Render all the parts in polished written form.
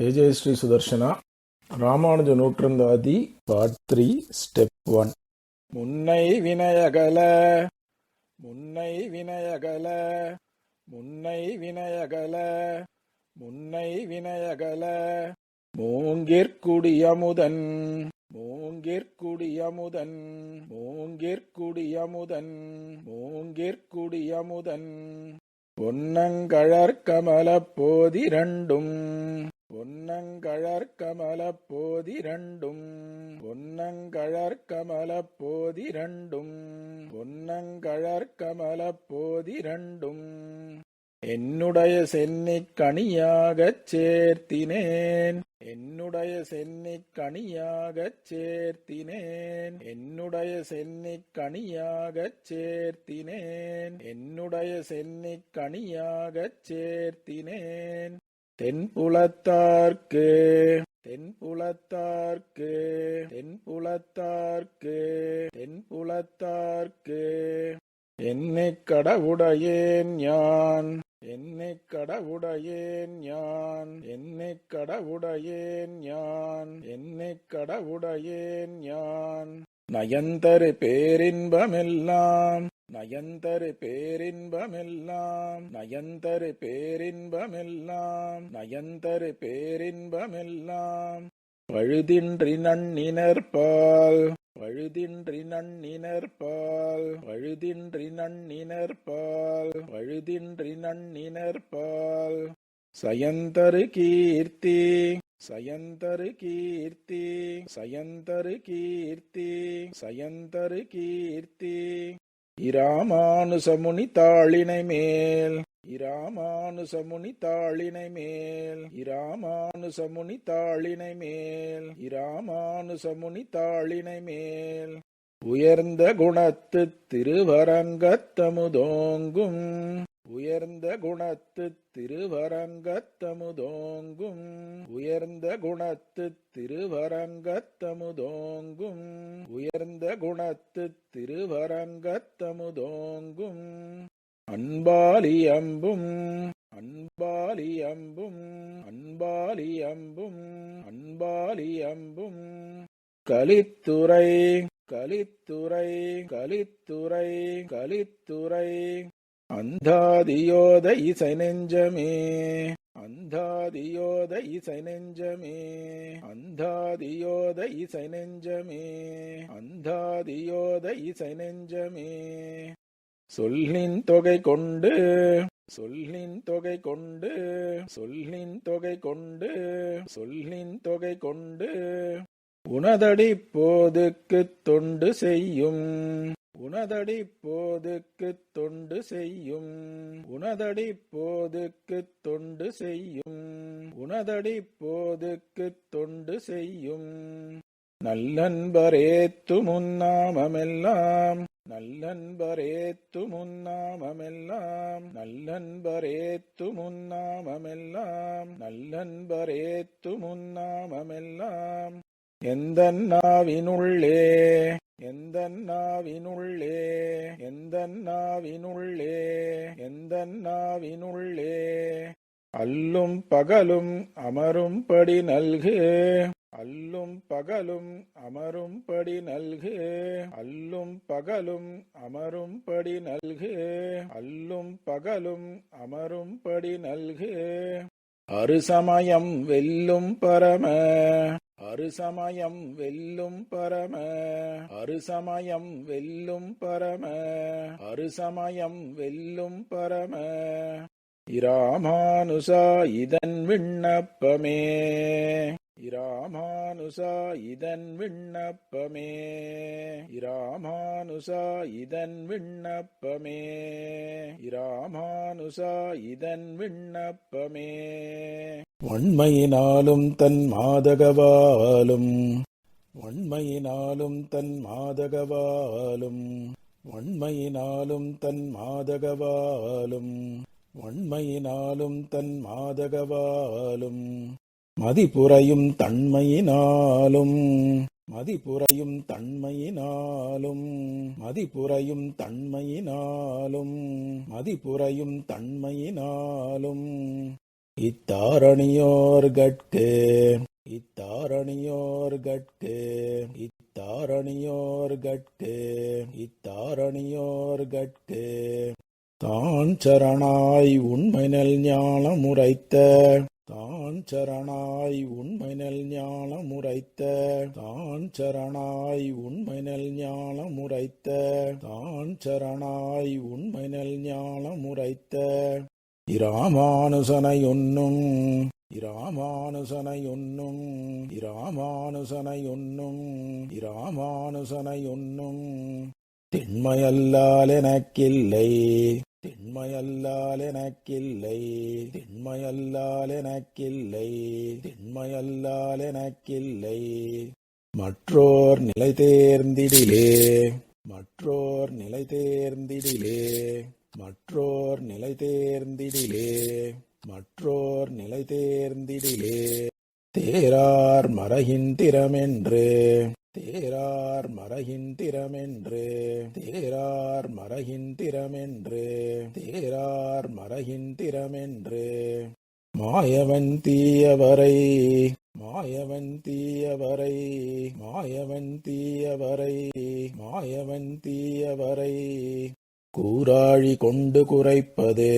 Jayashree Sudarshana Ramanuja Nootrandhadhi part 3 step 1. முன்னை வினயகல முன்னை வினயகல முன்னை வினயகல முன்னை வினயகல மூங்கிற்குடியமுதன் மூங்கிற்குடியமுதன் மூங்கிற்குடியமுதன் மூங்கிற்குடியமுதன் பொன்னங்கழற்கமலப் போதிரண்டும் பொன்னங்கழற்கமலப் போதிரண்டும் பொன்னங்கழற்கமலப் போதிரண்டும் பொன்னங்கழற்கமலப் போதிரண்டும் என்னுடைய சென்னிக் கனியாகச் சேர்த்தினேன் என்னுடைய சென்னிக் கனியாகச் சேர்த்தினேன் என்னுடைய சென்னிக் கனியாகச் சேர்த்தினேன் என்னுடைய சென்னிக் கனியாகச் சேர்த்தினேன் தென்புலத்தார்க்கு தென்புலத்தார்க்கு தென்புலத்தார்க்கு தென்புலத்தார்க்கு என்னைக் கடவுடையேன் யான் என்னைக் கடவுடையேன் யான் என்னைக் கடவுடையேன் யான் என்னைக் கடவுடையேன் யான் நயந்தரு பேரின்பமெல்லாம் நயந்தரு பேரின்பமெல்லாம் நயந்தரு பேரின்பமெல்லாம் நயந்தரு பேரின்பமெல்லாம் பழுதின்றி நன்னினர்பால் பழுதின்றி நன்னினர்பால் பழுதின்றி நன்னினர்பால் பழுதின்றி நன்னினர்பால் சயந்தரு கீர்த்தி சயந்தரு கீர்த்தி சயந்தரு கீர்த்தி சயந்தரு கீர்த்தி இராமானுசமுனி தாளினை மேல் இராமானுசமுனி தாளினை மேல் இராமானுசமுனி தாளினை மேல் இராமானுசமுனி தாளினை மேல் உயர்ந்த குணத்து திருவரங்கத்தமுதோங்கும் உயர்ந்த குணத்து திருவரங்கத்தமுதோங்கும் உயர்ந்த குணத்து திருவரங்கத்தமுதோங்கும் உயர்ந்த குணத்து திருவரங்கத்தமுதோங்கும் அன்பாலியம்பும் அன்பாலியம்பும் அன்பாலியம்பும் அன்பாலியம்பும் கலித்துறை கலித்துறை கலித்துறை கலித்துறை அந்தாதியோத இசை நெஞ்சமே அந்தாதியோத இசை நெஞ்சமே அந்தாதியோத இசை நெஞ்சமே அந்தாதியோத இசை நெஞ்சமே சொல்லின் தொகை கொண்டு சொல்லின் தொகை கொண்டு சொல்லின் தொகை கொண்டு சொல்லின் தொகை கொண்டு உனதடி போதுக்குத் தொண்டு செய்யும் உனதடி போதுக்குத் தொண்டு செய்யும் உனதடி போதுக்குத் தொண்டு செய்யும் உனதடி போதுக்குத் தொண்டு செய்யும் நல்லன்பரேத்து முன்னாமமெல்லாம் நல்லன்பரேத்து முன்னாமமெல்லாம் நல்லன்பரேத்து முன்னாமமெல்லாம் நல்லன்பரேத்து முன்னாமமெல்லாம் எந்தன் நாவினுள்ளே எந்தன் நாவினுள்ளே எந்தன் நாவினுள்ளே எந்தன் நாவினுள்ளே அல்லும் பகலும் அமரும்படி நல்கு அல்லும் பகலும் அமரும்படி நல்கு அல்லும் பகலும் அமரும்படி நல்கு அல்லும் பகலும் அமரும்படி நல்கு அருசமயம் வெல்லும் பரம அருசமயம் வெல்லும் பரம அருசமயம் வெல்லும் பரம அருசமயம் வெல்லும் பரம இராமானுசா இதன் விண்ணப்பமே இராமானுசா இதன் விண்ணப்பமே இராமானுசா இதன் விண்ணப்பமே இராமானுசா இதன் விண்ணப்பமே வன்மையினாலும் தன் மாதகவாலும் வன்மையினாலும் தன் மாதகவாலும் வன்மையினாலும் தன் மாதகவாலும் வன்மையினாலும் தன் மாதகவாலும் மதிபுரையும் தன்மையினாலும் மதிபுரையும் தன்மையினாலும் மதிபுரையும் தன்மையினாலும் மதிபுரையும் தன்மையினாலும் இத்தாரணியோர்கட்கு இத்தாரணியோர்கட்கு இத்தாரணியோர்கட்கு இத்தாரணியோர்கட்கு தான் சரணாய் உண்மைநல் ஞானம் உரைத்த தான் சரணாய் உண்மைநல் ஞானம் உரைத்த தான் சரணாய் உண்மைநல் ஞானம் உரைத்த தான் சரணாய் உண்மைநல் ஞானம் உரைத்த இராமானுசனையொன்னும் இராமானுசனையொன்னும் இராமானுசனையொன்னும் இராமானுசனையொன்னும் திண்மையல்லால் எனக்கில்லை திண்மையல்லால் எனக்கில்லை திண்மையல்லால் எனக்கில்லை திண்மையல்லால் எனக்கில்லை மற்றோர் நிலை தேர்ந்திடிலே மற்றோர் நிலை தேர்ந்திடிலே மற்றோர் நிலை தேர்ந்திடிலே மற்றோர் நிலை தேர்ந்திடிலே தேரார் மறைகின்றிரமென்று தேரார் மறைகின்றிரமென்று தேரார் மறைகின்றிரமென்று தேரார் மறைகின்றிரமென்று மாயவன் தீயவரை மாயவன் தீயவரை மாயவன் தீயவரை மாயவன் தீயவரை கூராழி கொண்டு குறைப்பது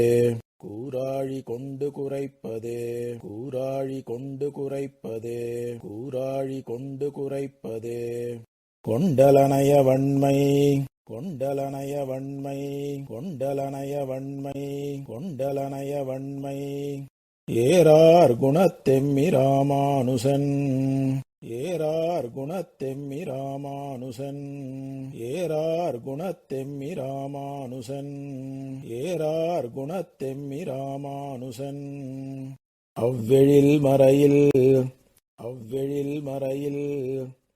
கூராழி கொண்டு குறைப்பது கூராழி கொண்டு குறைப்பது கூராழி கொண்டு குறைப்பது கொண்டலனைய வன்மை கொண்டலனைய வன்மை கொண்டலனைய வன்மை கொண்டலனைய வன்மை ஏறார் குணத்தெம்மி ராமானுசன் ஏறார் குணத்தெம்மி ராமானுசன் ஏறார் குணத்தெம்மி ராமானுசன் ஏறார் குணத்தெம்மி ராமானுசன் அவ்வெழில் மறையில் அவ்வெழில் மறையில்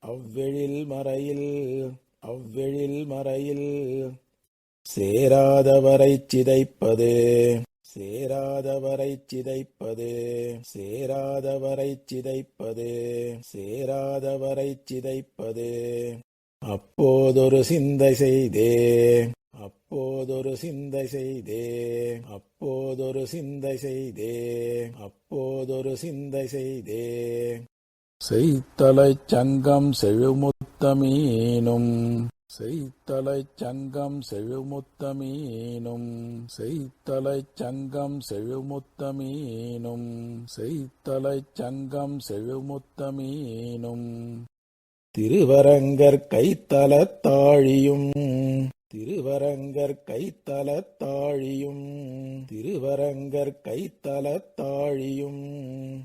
அவ்வெழில் மறையில் அவ்வெழில் மறையில் சேராதவரைச் சிதைப்பது சேராதவரைச் சிதைப்பது சேராதவரைச் சிதைப்பது சேராதவரைச் சிதைப்பது அப்போதொரு சிந்தை செய்தே அப்போதொரு சிந்தை செய்தே அப்போதொரு சிந்தை செய்தே அப்போதொரு சிந்தை செய்தே செய்தலைச் சங்கம் செழுமுத்தமீனும் செய்தலைச் சங்கம் செழுமுத்தமீனும் செய்தலைச் சங்கம் செழுமுத்தமீனும் செய்தலைச் சங்கம் செழுமுத்தமீனும் திருவரங்கர் கைத்தலத்தாழியும் திருவரங்கர் கைத்தலத்தாழியும் திருவரங்கர் கைத்தலத்தாழியும்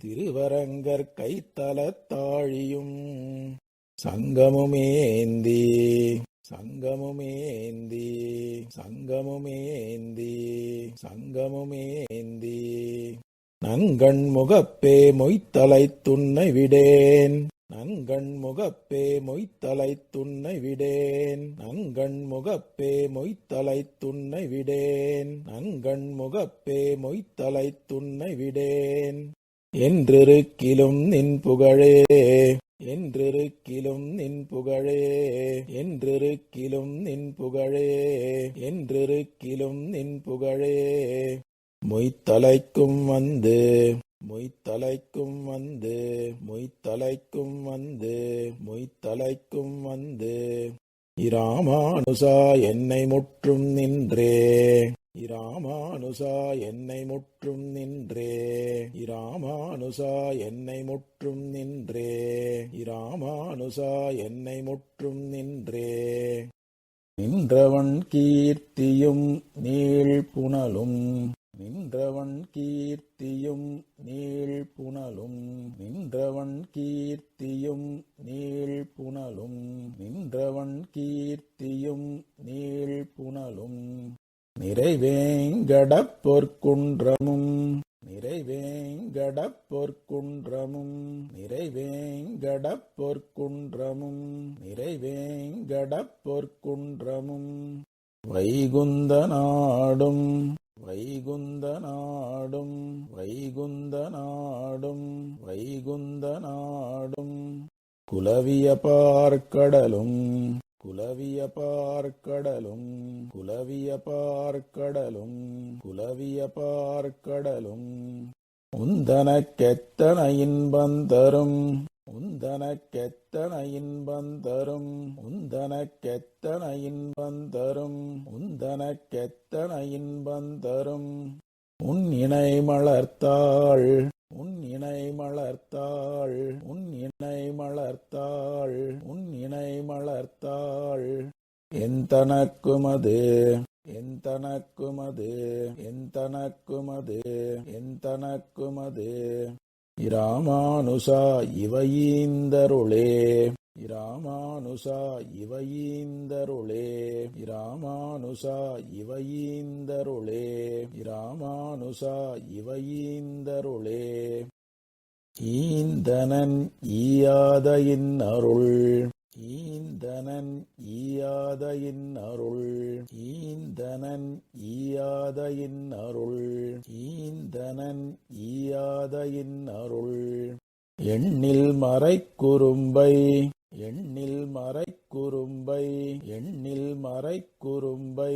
திருவரங்கர் கைத்தலத்தாழியும் சங்கமுமேந்தி சங்கமுமேந்தி சங்கமுமேந்தி சங்கமுமேந்தி நன்கண் முகப்பே மொய்த்தலைத் துன்னை விடேன் நன்கண் முகப்பே மொய்த்தலைத் துன்னை விடேன் நன்கண் முகப்பே மொய்த்தலைத் துன்னை விடேன் நன்கண் முகப்பே மொய்த்தலைத் துன்னை விடேன் என்றிருக்கிலும் நின் புகழே என்றிருக்கிலும் நின் புகழே என்றிருக்கிலும் நின் புகழே என்றிருக்கிலும் நின் புகழே மொய்த்தலைக்கும் வந்து மொய்த்தலைக்கும் வந்து மொய்த்தலைக்கும் வந்து மொய்த்தலைக்கும் வந்து இராமானுசா என்னை முற்றும் நின்றே இராமானுசா என்னை முற்றும் நின்றே இராமானுசா என்னை முற்றும் நின்றே இராமானுசா என்னை முற்றும் நின்றே நின்றவன் கீர்த்தியும் நீள் புனலும் நின்றவன் கீர்த்தியும் நீள் புனலும் நின்றவன் கீர்த்தியும் நீள் புனலும் நின்றவன் கீர்த்தியும் நீள் புனலும் நிறைவேங்கடப் பொற்குன்றமும் நிறைவேங்கடப் பொற்குன்றமும் நிறைவேங்கடப் பொற்குன்றமும் நிறைவேங்கடப் பொற்குன்றமும் வைகுந்த நாடும் வைகுந்த நாடும் வைகுந்த நாடும் வைகுந்த நாடும் குலவிய பார்க்கடலும் குலவிய பார்க்கடலும் குலவிய பார்க்கடலும் குலவிய பார்க்கடலும் உந்தனக்கெத்தன இன்பந்தரும் உந்தனக்கெத்தன இன்பந்தரும் உந்தனக்கெத்தன இன்பந்தரும் உந்தனக்கெத்தன இன்பந்தரும் உன் இணை மலர்த்தாள் உன் இணை மலர்த்தாள் உன் இணை மலர்த்தாள் உன் இணை மலர்த்தாள் எந்தனக்குமது எந்தனக்குமது எந்தனக்குமது எந்தனக்குமது இராமானுசா இவையீந்தருளே இராமானுசா இவையீந்தருளே இராமானுசா இவையீந்தருளே இராமானுசா இவையீந்தருளே ஈந்தனன் ஈயாத இன்னருள் ஈந்தனன் ஈயாத இன்னருள் ஈந்தனன் ஈயாத இன்னருள் ஈந்தனன் ஈயாத இன்னருள் எண்ணில் மறைக்குறும்பை எண்ணில் மறைக்குறும்பை எண்ணில் மறைக்குறும்பை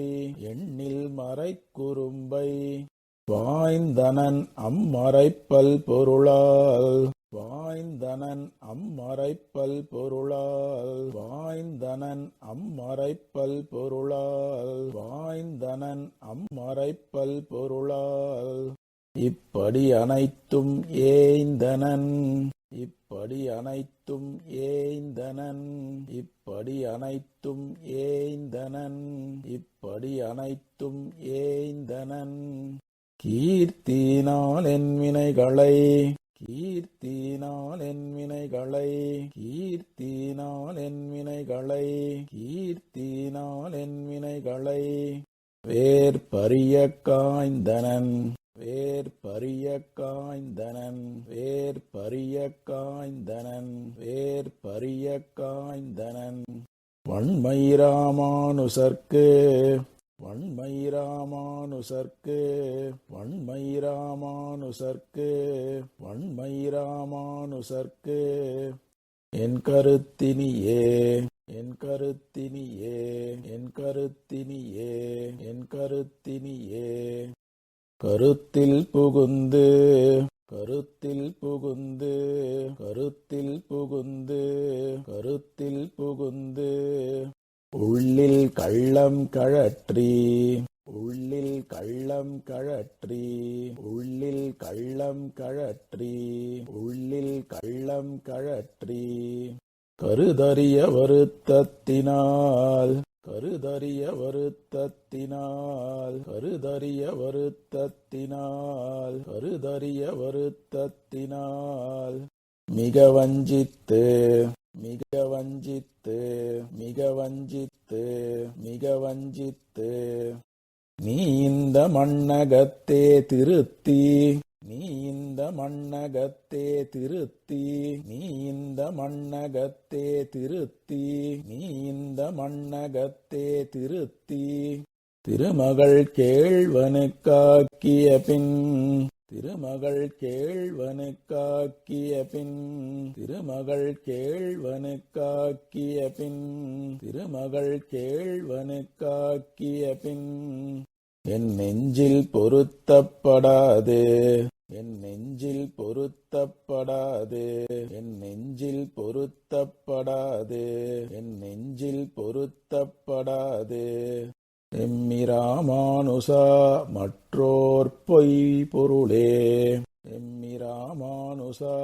எண்ணில் மறைக்குறும்பை வாய்ந்தனன் அம்மறைப்பல் பொருளால் வாய்ந்தனன் அம்மறைப்பல் பொருளால் வாய்ந்தனன் அம்மறைப்பல் பொருளால் வாய்ந்தனன் அம்மறைப்பல் பொருளால் இப்படி அனைத்தும் ஏய்ந்தனன் இப்படி அனைத்தும் ஏய்ந்தனன் இப்படி அனைத்தும் ஏய்ந்தனன் இப்படி அனைத்தும் ஏய்ந்தனன் கீர்த்தினால் என் வினைகளை கீர்த்தினால் என் வினைகளை கீர்த்தினால் என் வினைகளை கீர்த்தினால் என் வினைகளை வேர்பரிய காய்ந்தனன் வேர்பரிய காய்ந்தனன் வேர்பரிய காய்ந்தனன் வேர்பரிய காய்ந்தனன் வண்மை ராமானுசர்க்கு வண்மை ராமானுசர்க்கு வண்மை ராமானுசர்க்கு வண்மை ராமானுசர்க்கு என் கருத்தினியே என் கருத்தினியே என் கருத்தினியே என் கருத்தினியே கருத்தில் புகுந்து கருத்தில் புகுந்து கருத்தில் புகுந்து கருத்தில் புகுந்து உள்ளில் கள்ளம் கழற்றி உள்ளில் கள்ளம் கழற்றி உள்ளில் கள்ளம் கழற்றி உள்ளில் கள்ளம் கழற்றி கருதறிய வருத்தத்தினால் கருதறிய வருத்தத்தினால் கருதறிய வருத்தத்தினால் கருதறிய வருத்தத்தினால் மிக வஞ்சித்து மிக வஞ்சித்து மிக வஞ்சித்து மிக வஞ்சித்து நீ இந்த மண்ணகத்தே திருத்தி நீ இந்த மண்ணகத்தே திருத்தி நீ இந்த மண்ணகத்தே திருத்தி நீ இந்த மண்ணகத்தே திருத்தி திருமகள் கேள்வனுக்காக்கிய பின் திருமகள் கேள்வனுக்காக்கிய பின் திருமகள் கேள்வனுக்காக்கிய பின் திருமகள் கேள்வனுக்காக்கிய பின் என் நெஞ்சில் பொருத்தப்படாது என் நெஞ்சில் பொருத்தப்படாது என் நெஞ்சில் பொருத்தப்படாது என் நெஞ்சில் பொருத்தப்படாது எம்மிராமானுசா மற்றோர் பொய் பொருளே எம்மிராமானுசா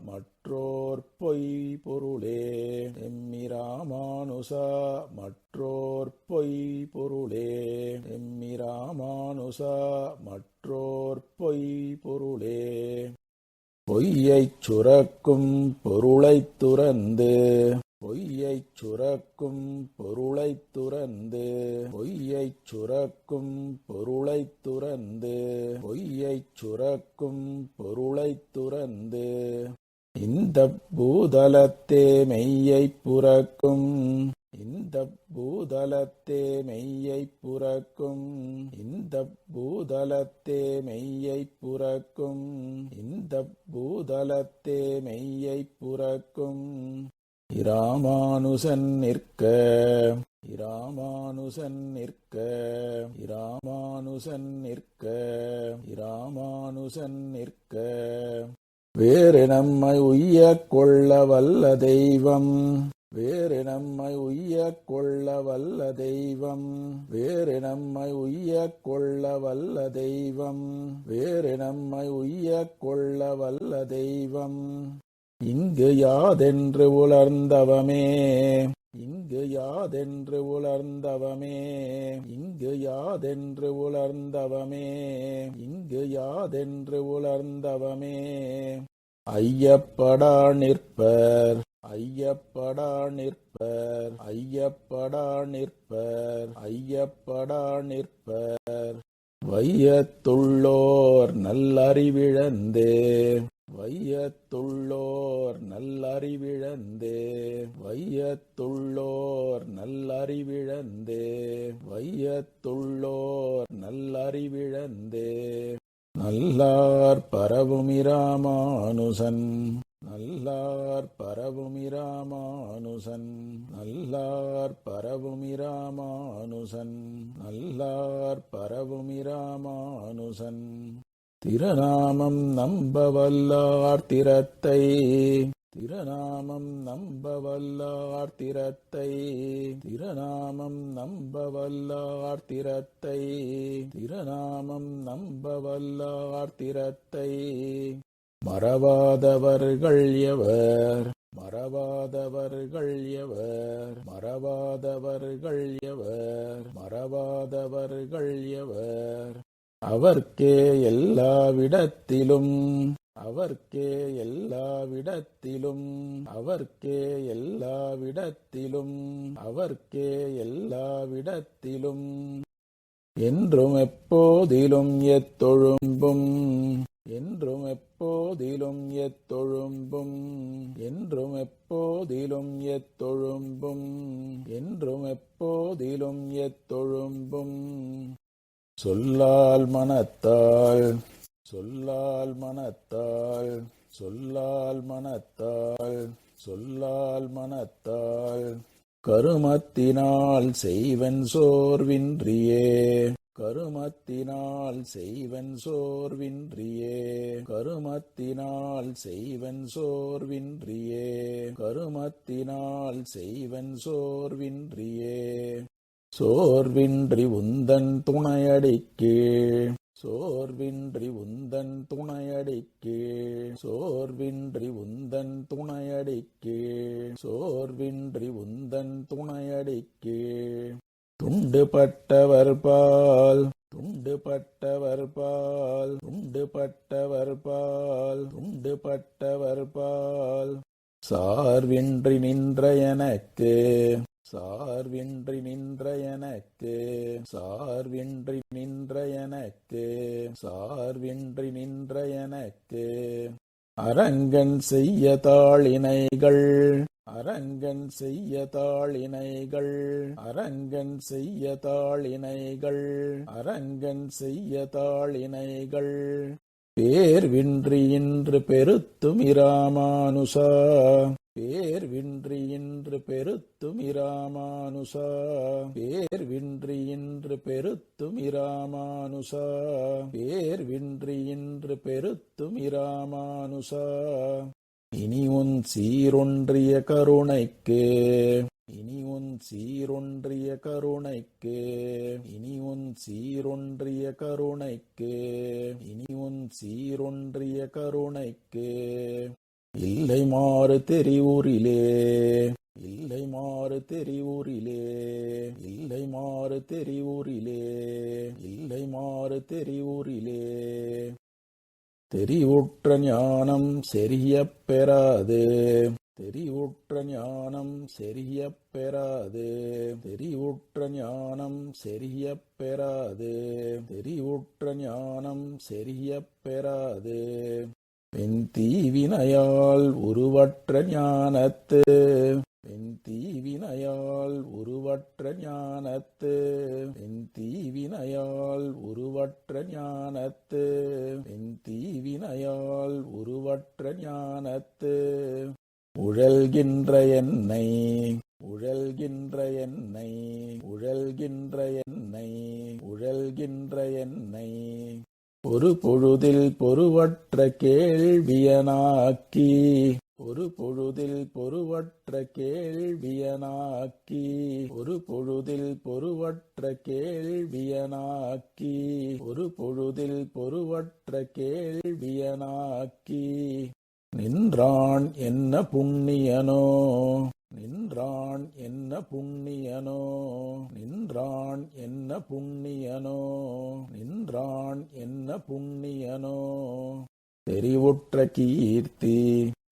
மற்றோர் பொய் பொருளே எம்மிராமானுசா மற்றோர் பொய் பொருளே எம்மிராமானுசா மற்றோர் பொய் பொருளே பொய்யைச் சுரக்கும் பொருளைத் துறந்து பொய்யைச் சுரக்கும் பொருளைத் துறந்து பொய்யைச் சுரக்கும் பொருளைத் துறந்து பொய்யைச் சுரக்கும் பொருளைத் துறந்து இந்த பூதலத்தே மெய்யைப் புரக்கும் இந்த பூதலத்தே மெய்யைப் புரக்கும் இந்த பூதலத்தே மெய்யைப் புரக்கும் இந்த பூதலத்தே மெய்யைப் புரக்கும் இராமானுசன் நிற்க இராமானுசன் நிற்க இராமானுசன் நிற்க இராமானுசன் நிற்க. வேறு நம்மை உய்யக் கொள்ள வல்ல தெய்வம் வேறு நம்மை உய்யக் கொள்ள வல்ல தெய்வம் வேறு நம்மை உய்யக் கொள்ள வல்ல தெய்வம் வேறு நம்மை உய்யக் கொள்ள வல்ல தெய்வம். இங்கு யாதென்று உலர்ந்தவமே இங்கு யாதென்று உலர்ந்தவமே இங்கு யாதென்று உலர்ந்தவமே இங்கு யாதென்று உலர்ந்தவமே. ஐயப்படா நிற்பர் ஐயப்படா நிற்பர் ஐயப்படா நிற்பர் ஐயப்படா நிற்பர். வையத்துள்ளோர் நல்லறிவிழந்தே வையத்துள்ளோர் நல்லறிவிழந்தே வையத்துள்ளோர் நல்லறிவிழந்தே வையத்துள்ளோர் நல்லறிவிழந்தே. நல்லார் பரவுமிராமானுசன் நல்லார் பரவுமிராமானுசன் நல்லார் பரவுமிராமானுசன் நல்லார் பரவுமிராமானுசன். திருநாமம் நம்பவல்லார் திறத்தை திருநாமம் நம்பவல்லார் திறத்தை திருநாமம் நம்பவல்லார் திறத்தை திருநாமம் நம்பவல்லார் திறத்தை. மறவாதவர்கள் எவர் மறவாதவர்கள் எவர் மறவாதவர்கள் எவர் மறவாதவர்கள் எவர். அவர்க்கே எல்லாவிடத்திலும் அவர்க்கே எல்லாவிடத்திலும் அவர்க்கே எல்லாவிடத்திலும் அவர்க்கே எல்லாவிடத்திலும். என்றும் எப்போதிலும் எத்தொழும்பும் என்றும் எப்போதிலும் எத்தொழும்பும் என்றும் எப்போதிலும் எத்தொழும்பும் என்றும் எப்போதிலும் எத்தொழும்பும். சொல்லால் மனத்தால் சொல்லால் மனத்தால் சொல்லால் மனத்தால் சொல்லால் மனத்தால். கருமத்தினால் செய்வன் சோர்வின்றியே கருமத்தினால் செய்வன் சோர்வின்றியே கருமத்தினால் செய்வன் சோர்வின்றியே கருமத்தினால் செய்வன் சோர்வின்றியே. சோர்வின்றி உந்தன் துணையடிக்கீழ் சோர்வின்றி உந்தன் துணையடிக்கீழ் சோர்வின்றி உந்தன் துணையடிக்கீழ் சோர்வின்றி உந்தன் துணையடிக்கீழ். துண்டுபட்டவர் பால் துண்டுபட்டவர் பால் துண்டுபட்டவர் பால் துண்டுபட்டவர் பால். சார்வின்றி நின்ற எனக்கு சார்வின்றி நின்ற எனக்கு சார்வின்றி நின்ற எனக்கு சார்வின்றி நின்ற எனக்கு. அரங்கன் செய்ய தாளினைகள் அரங்கன் செய்ய தாளினைகள் அரங்கன் செய்ய தாளினைகள் அரங்கன் செய்ய தாளினைகள். பேர்வின்றி இன்று பெருத்தும் இராமானுசா பேர்வின்றி இன்று பெருத்தும் இராமானுசா பேர்வின்றி இன்று பெருத்தும் இராமானுசா பேர்வின்றி இன்று பெருத்தும் இராமானுசா. இனி உன் சீரொன்றிய கருணைக்கு இனி உன் சீரொன்றிய கருணைக்கு இனி உன் சீரொன்றிய கருணைக்கு இனி உன் சீரொன்றிய கருணைக்கு. இல்லை மாறு தெரிவூரிலே இல்லை மாறு தெரிவூரிலே இல்லை மாறு தெரிவூரிலே இல்லை மாறு தெரிவூரிலே. தெரிவுற்ற ஞானம் செறியப் பெறாது தெரிவுற்ற ஞானம் செறியப் பெறாது தெரிவுற்ற ஞானம் செறியப் பெறாது தெரிவுற்ற ஞானம் செறியப் பெறாது. பெண் தீவினையால் உருவற்ற ஞானத்து பெண் தீவினையால் உருவற்ற ஞானத்து பெண் தீவினையால் உருவற்ற ஞானத்து பெண் தீவினையால் உருவற்ற ஞானத்து. உழல்கின்ற என்னை உழல்கின்ற என்னை உழல்கின்ற என்னை உழல்கின்ற என்னை ஒரு பொழுதில் பொருவற்ற கேள்வியனாக்கி ஒரு பொழுதில் பொருவற்ற கேள்வியனாக்கி ஒரு பொழுதில் பொருவற்ற கேள்வியனாக்கி ஒரு பொழுதில் பொருவற்ற கேள்வியனாக்கி நின்றான் என்ன புண்ணியனோ நின்றான் என்ன புண்ணியனோ நின்றான் என்ன புண்ணியனோ நின்றான் என்ன புண்ணியனோ தெரிவுற்ற கீர்த்தி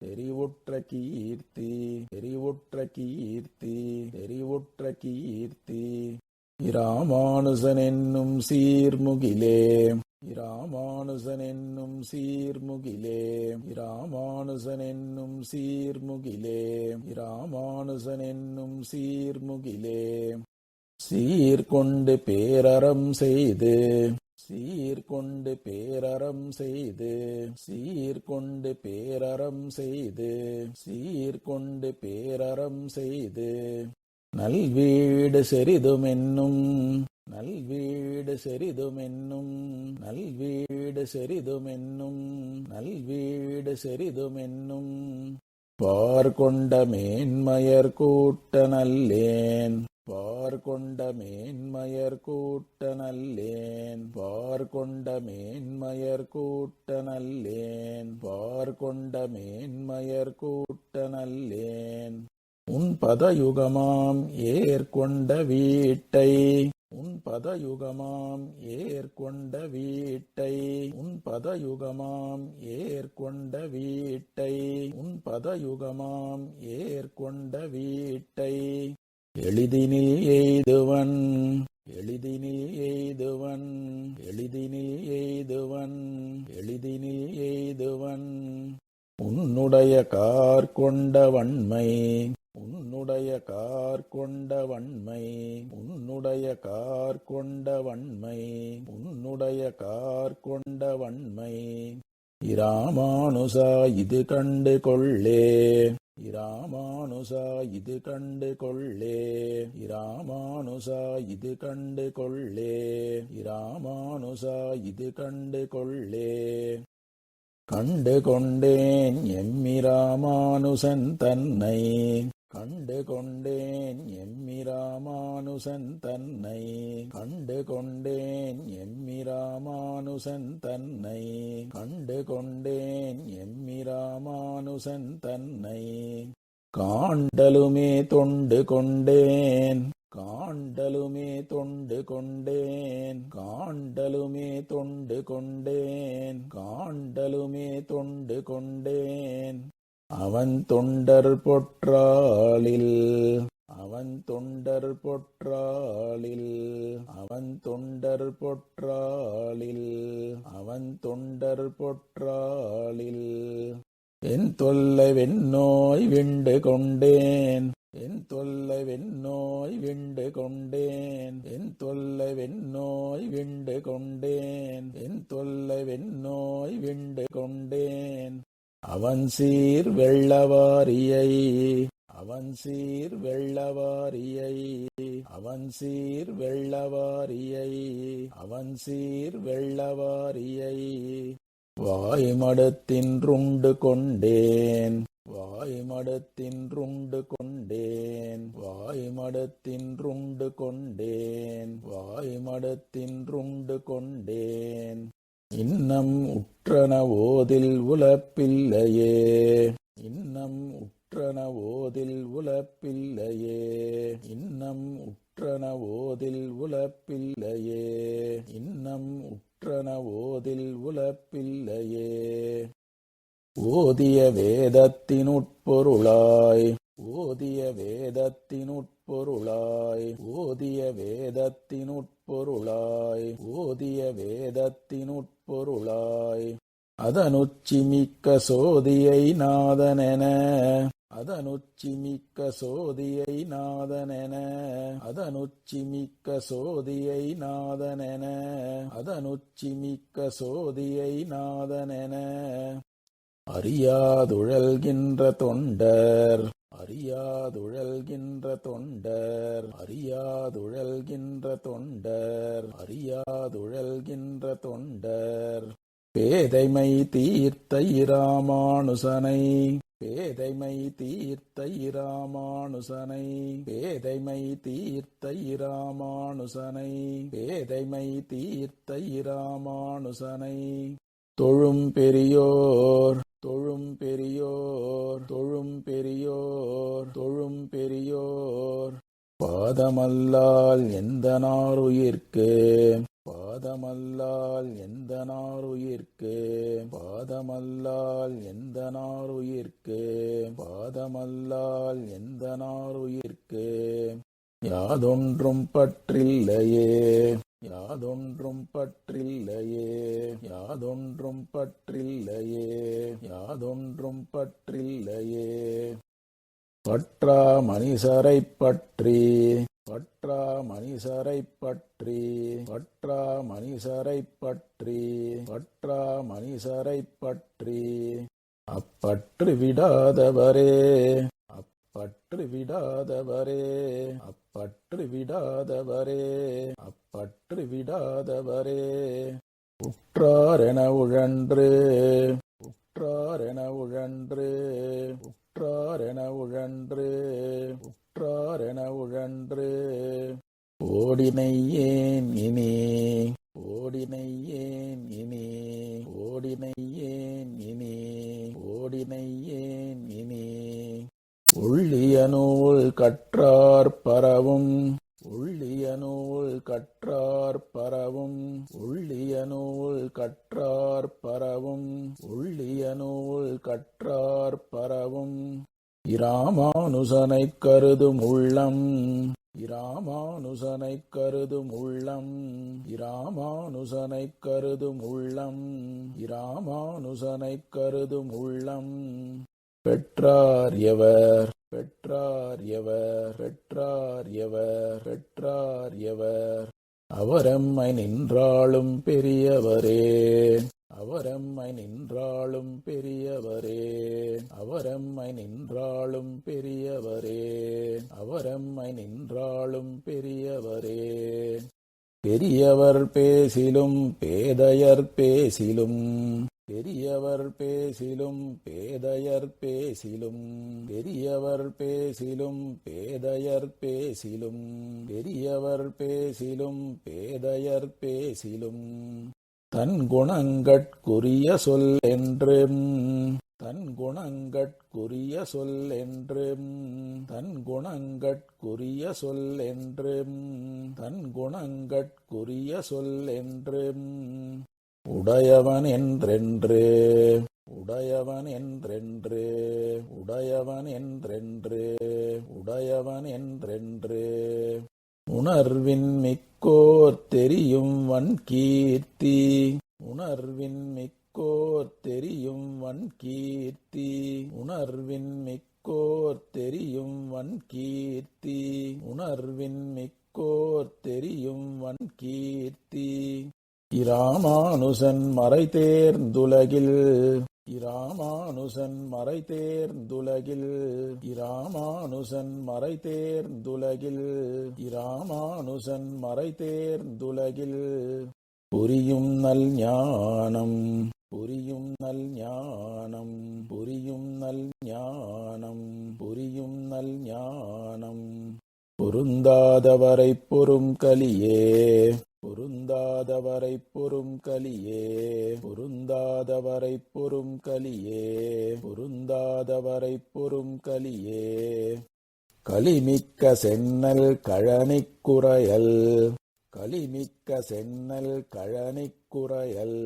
தெரிவுற்ற கீர்த்தி தெரிவுற்ற கீர்த்தி தெரிவுற்ற கீர்த்தி இராமானுசன் என்னும் சீர்முகிலே இராமானுசன் என்னும் சீர்முகிலே இராமானுசன் என்னும் சீர்முகிலே இராமானுசன் என்னும் சீர்முகிலே சீர்கொண்டு பேரறம் செய்து சீர்கொண்டு பேரறம் செய்து சீர்கொண்டு பேரறம் செய்து சீர்கொண்டு பேரறம் செய்து நல்வீடு செறிதுமென்னும் நல்வீடு செறிதுமென்னும் நல்வீடு செறிதுமென்னும் நல்வீடு செறிதுமென்னும் பார்கொண்ட மேன்மயர் கூட்ட நல்லேன் பார்கொண்ட மேன்மயர் கூட்ட நல்லேன் பார்கொண்ட மேன்மயர் கூட்ட நல்லேன் பார்கொண்ட மேன்மயர் கூட்ட நல்லேன் உன் பதயுகமாம் ஏற்கொண்ட வீட்டை உன் பதயுகமாம் ஏற்கொண்ட வீட்டை உன் பதயுகமாம் ஏற்கொண்ட வீட்டை உன் பதயுகமாம் ஏற்கொண்ட வீட்டை எளிதினில் எய்துவன் எளிதினில் எய்துவன் எளிதினில் எய்துவன் எளிதினில் எய்துவன் உன்னுடைய கார் கொண்ட வன்மை உன்னுடைய கார் கொண்ட வன்மை உன்னுடைய கார் கொண்ட வன்மை உன்னுடைய கார் கொண்ட வன்மை இராமானுசா இது கண்டு கொள்ளே இராமானுசா இது கண்டு கொள்ளே இராமானுசா இது கண்டு கொள்ளே இராமானுசா இது கண்டு கொள்ளே கண்டு கொண்டேன் எம்மிராமானுசன் தன்னை கண்டு கொண்டேன் எம்மிராமானுசன் தன்னை கண்டு கொண்டேன் எம்மிராமானுசன் தன்னை கண்டு கொண்டேன் எம்மிராமானுசன் தன்னை காண்டலுமே தொண்டு கொண்டேன் காண்டலுமே தொண்டு கொண்டேன் காண்டலுமே தொண்டு கொண்டேன் காண்டலுமே தொண்டு கொண்டேன் அவன் தொண்டர் பொற்றாளில் அவன் தொண்டர் பொற்றாளில் அவன் தொண்டர் பொற்றாளில் அவன் தொண்டர் பொற்றாளில் என் தொல்லை வெண்ணோய் விண்டு கொண்டேன் என் தொல்லை வெண்ணோய் விண்டு கொண்டேன் என் தொல்லை வெண்ணோய் விண்டு கொண்டேன் என் தொல்லை வெண்ணோய் விண்டு கொண்டேன் அவன் சீர் வெள்ளவாரியை அவன் சீர் வெள்ளவாரியை அவன் சீர் வெள்ளவாரியை அவன் சீர் வெள்ளவாரியை வாய்மடத்தின்றுண்டு கொண்டேன் வாய்மடத்தின்றுண்டு கொண்டேன் வாய்மடத்தின்றுண்டு கொண்டேன் வாய்மடத்தின்றுண்டு கொண்டேன் இன்னம் உற்றன ஓதில் உலப்பில்லையே இன்னம் உற்றன ஓதில் உலப்பில்லையே இன்னம் உற்றன ஓதில் உலப்பில்லையே இன்னம் உற்றன ஓதில் உலப்பில்லையே ஓதிய வேதத்தினுட்பொருளாய் ஓதிய வேதத்தினுட்பொருளாய் ஓதிய வேதத்தினுட்பொருளாய் ஓதிய வேதத்தினுட்பொருளாய் அதனுச்சிமிக்க சோதியை நாதனென அதனுச்சிமிக்க சோதியை நாதனென அதனுச்சிமிக்க சோதியை நாதனென அதனுச்சிமிக்க சோதியை நாதனென அறியாதுழல்கின்ற தொண்டர் அறியாதுழல்கின்ற தொண்டர் அறியாதுழல்கின்ற தொண்டர் அறியாதுழல்கின்ற தொண்டர் பேதைமை தீர்த்த இராமானுசனை பேதைமை தீர்த்த இராமானுசனை பேதைமை தீர்த்த இராமானுசனை பேதைமை தீர்த்த இராமானுசனை தொழும் பெரியோர் தொழும் பெரியோர் தொழும் பெரியோர் தொழும் பெரியோர் பாதமல்லால் எந்த நாருயிர்க்கு பாதமல்லால் எந்த நாருயிர்க்கு பாதமல்லால் எந்த நாருயிர்க்கு பாதமல்லால் எந்த நாருயிர்க்கு யாதொன்றும் பற்றில்லையே யாதொன்றும் பற்றில்லையே யாதொன்றும் பற்றில்லையே யாதொன்றும் பற்றில்லையே பற்றா மனிசரைப் பற்றி பற்றா மனிசரைப் பற்றி பற்றா மனிசரைப் பற்றி பற்றா மனிசரைப் பற்றி அப்பற்று விடாதவரே அப்பற்று விடாதவரே அப்பற்று விடாதவரே அப்பற்று விடாதவரே உற்றாரென உழன்று உற்றாரென உழன்று உற்றாரென உழன்று உற்றாரென உழன்று ஓடினை ஏன் இனி ஓடினை ஏன் இனி ஓடினை ஏன் இனி ஓடினை ஏன் இனி உள்ளிய நூல் கற்றார் பரவும் உள்ளிய நூல் கற்றார் பரவும் உள்ளிய நூல் கற்றார் பரவும் உள்ளிய நூல் கற்றார் பரவும் இராமானுசனைக் கருதும் உள்ளம் இராமானுசனைக் கருதும் உள்ளம் இராமானுசனைக் கருதும் உள்ளம் இராமானுசனைக் கருதும் உள்ளம் பெற்றார் எவர் பெற்றார் எவர் பெற்றார் எவர் பெற்றார் எவர் அவரெம்மை நின்றாளும் பெரியவரே அவரெம்மை நின்றாளும் பெரியவரே அவரெம்மை நின்றாளும் பெரியவரே அவரெம்மை நின்றாளும் பெரியவரே பெரியவர் பேசிலும் பேதையர் பேசிலும் பெரியவர் பேசிலும் பேதையர் பேசிலும் பெரியவர் பேசிலும் பேதையர் பேசிலும் பெரியவர் பேசிலும் பேதையர் பேசிலும் தன் குணங்கட்குரிய சொல் என்றும் தன் குணங்கட்குரிய சொல் என்றும் தன் குணங்கட்குரிய சொல் என்றும் தன் குணங்கட்குரிய சொல் என்றும் உடையவன் என்றென்று உடையவன் என்றென்று உடையவன் என்றென்று உடையவன் என்றென்று உணர்வின் மிக்கோர் தெரியும் வன்கீர்த்தி உணர்வின் மிக்கோர் தெரியும் வன்கீர்த்தி உணர்வின் மிக்கோர் தெரியும் வன்கீர்த்தி உணர்வின் மிக்கோர் தெரியும் வன்கீர்த்தி இராமானுசன் மறை தேர்ந்துலகில் இராமானுசன் மறை தேர்ந்துலகில் இராமானுசன் மறை தேர்ந்துலகில் இராமானுசன் மறை தேர்ந்துலகில் புரியும் நல் ஞானம் புரியும் நல் ஞானம் புரியும் நல் ஞானம் புரியும் நல் ஞானம் பொருந்தாதவரைப் பொறும் கலியே பொருந்தாதவரைப் பொறும் கலியே பொருந்தாதவரைப் பொறும் கலியே பொருந்தாதவரைப் பொறும் கலியே கலிமிக்க சென்னல் கழனிக்குறையல் கலிமிக்க சென்னல் கழனிக்குறையல்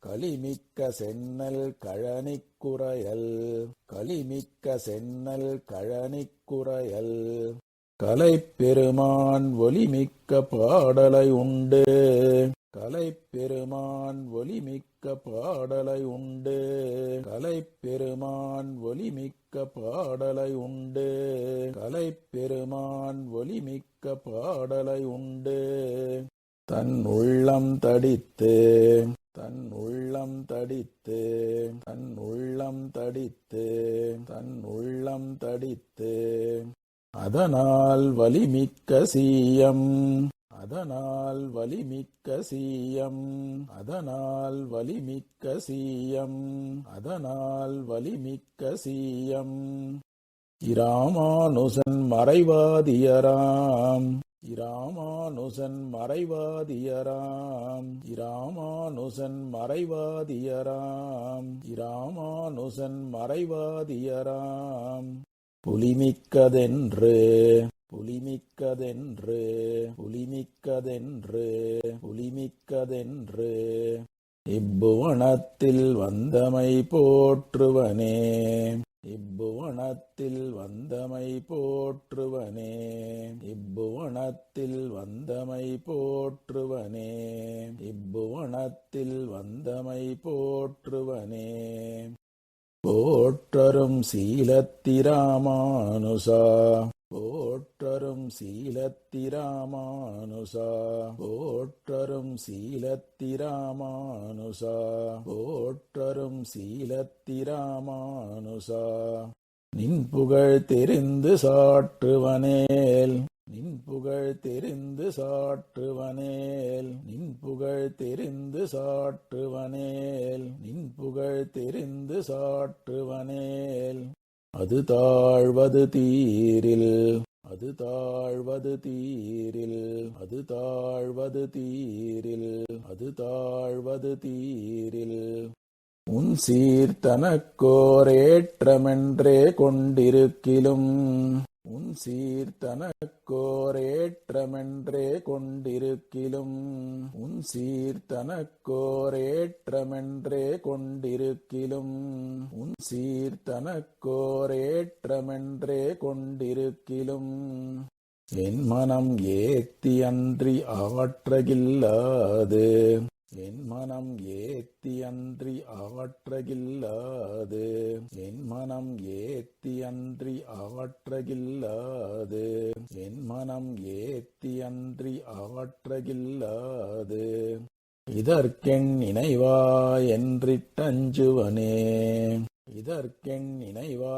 கலிமிக்க சென்னல் கழனிக்குறையல் கலிமிக்க சென்னல் கழனிக்குறையல் கலைப்பெருமான் ஒலிமிக்க பாடலை உண்டு கலைப்பெருமான் ஒலிமிக்க பாடலை உண்டு கலைப்பெருமான் ஒலிமிக்க பாடலை உண்டு கலைப்பெருமான் ஒலிமிக்க பாடலை உண்டு தன் உள்ளம் தடித்து தன் உள்ளம் தடித்து தன் உள்ளம் தடித்து தன் உள்ளம் தடித்து அதனால் வலிமிக்க சீயம் அதனால் வலிமிக்க சீயம் அதனால் வலிமிக்க சீயம் அதனால் வலிமிக்க சீயம் இராமானுசன் மறைவாதியராம் இராமானுசன் மறைவாதியராம் இராமானுசன் மறைவாதியராம் இராமானுசன் மறைவாதியராம் புலிமிக்கதென்று புலிமிக்கதென்று புலிமிக்கதென்று புலிமிக்கதென்று இப்புவனத்தில் வந்தமை போற்றுவனே இப்புவனத்தில் வந்தமை போற்றுவனே இப்புவனத்தில் வந்தமை போற்றுவனே இப்புவனத்தில் வந்தமை போற்றுவனே போற்றரும் சீலத்திராமானுசா போற்றரும் சீலத்திராமானுசா போற்றரும் சீலத்திராமானுசா போற்றரும் சீலத்திராமானுசா நின் புகழ் தெரிந்து சாற்றுவனேல் நின் புகழ் தெரிந்து சாற்றுவனேல் நின் புகழ் தெரிந்து சாற்றுவனேல் நின் புகழ் தெரிந்து சாற்றுவனேல் அது தாழ்வது தீரில் அது தாழ்வது தீரில் அது தாழ்வது தீரில் அது தாழ்வது தீரில் உன் சீர்தனக்கோரேற்றமென்றே கொண்டிருக்கிலும் உன் சீர்தனக்கோரேற்றமென்றே கொண்டிருக்கிலும் உன் சீர்தனக்கோரேற்றமென்றே கொண்டிருக்கிலும் உன் சீர்தனக்கோரேற்றமென்றே கொண்டிருக்கிலும் என் மனம் ஏத்தி அன்றி ஆற்றகில்லாது என் மனம் ஏத்தி அன்றி ஆற்றகில்லாது என் மனம் ஏத்தி அன்றி ஆற்றகில்லாது என் மனம் ஏத்தி அன்றி ஆற்றகில்லாது இதற்கென் நினைவா என்றிட்டஞ்சுவனே இதற்கென் நினைவா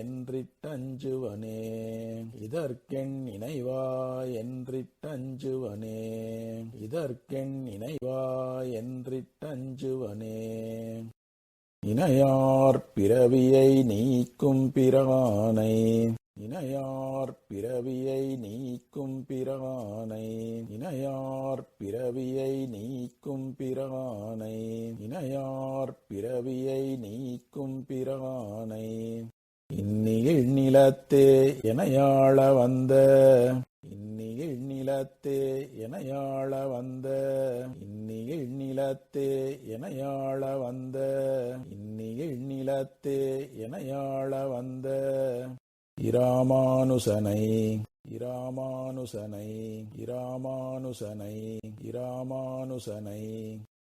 என்றிட்டஞ்சுவனே இதற்கென் நினைவா என்றிட்டஞ்சுவனே இதற்கென் நினைவா என்றிட்டஞ்சுவனே இணையார் பிறவியை நீக்கும் பிரானை இணையார் பிறவியை நீக்கும் பிரானை இணையார் பிறவியை நீக்கும் பிரானை இணையார் பிறவியை நீக்கும் பிரானை இந்நிகழ் நிலத்தே எனையாள வந்த இந்நிகழ் நிலத்தே எனையாள வந்த இந்நிகழ் நிலத்தே எனையாள வந்த இந்நிகழ் நிலத்தே எனையாள வந்த இராமானுசனை இராமானுசனை இராமானுசனை இராமானுசனை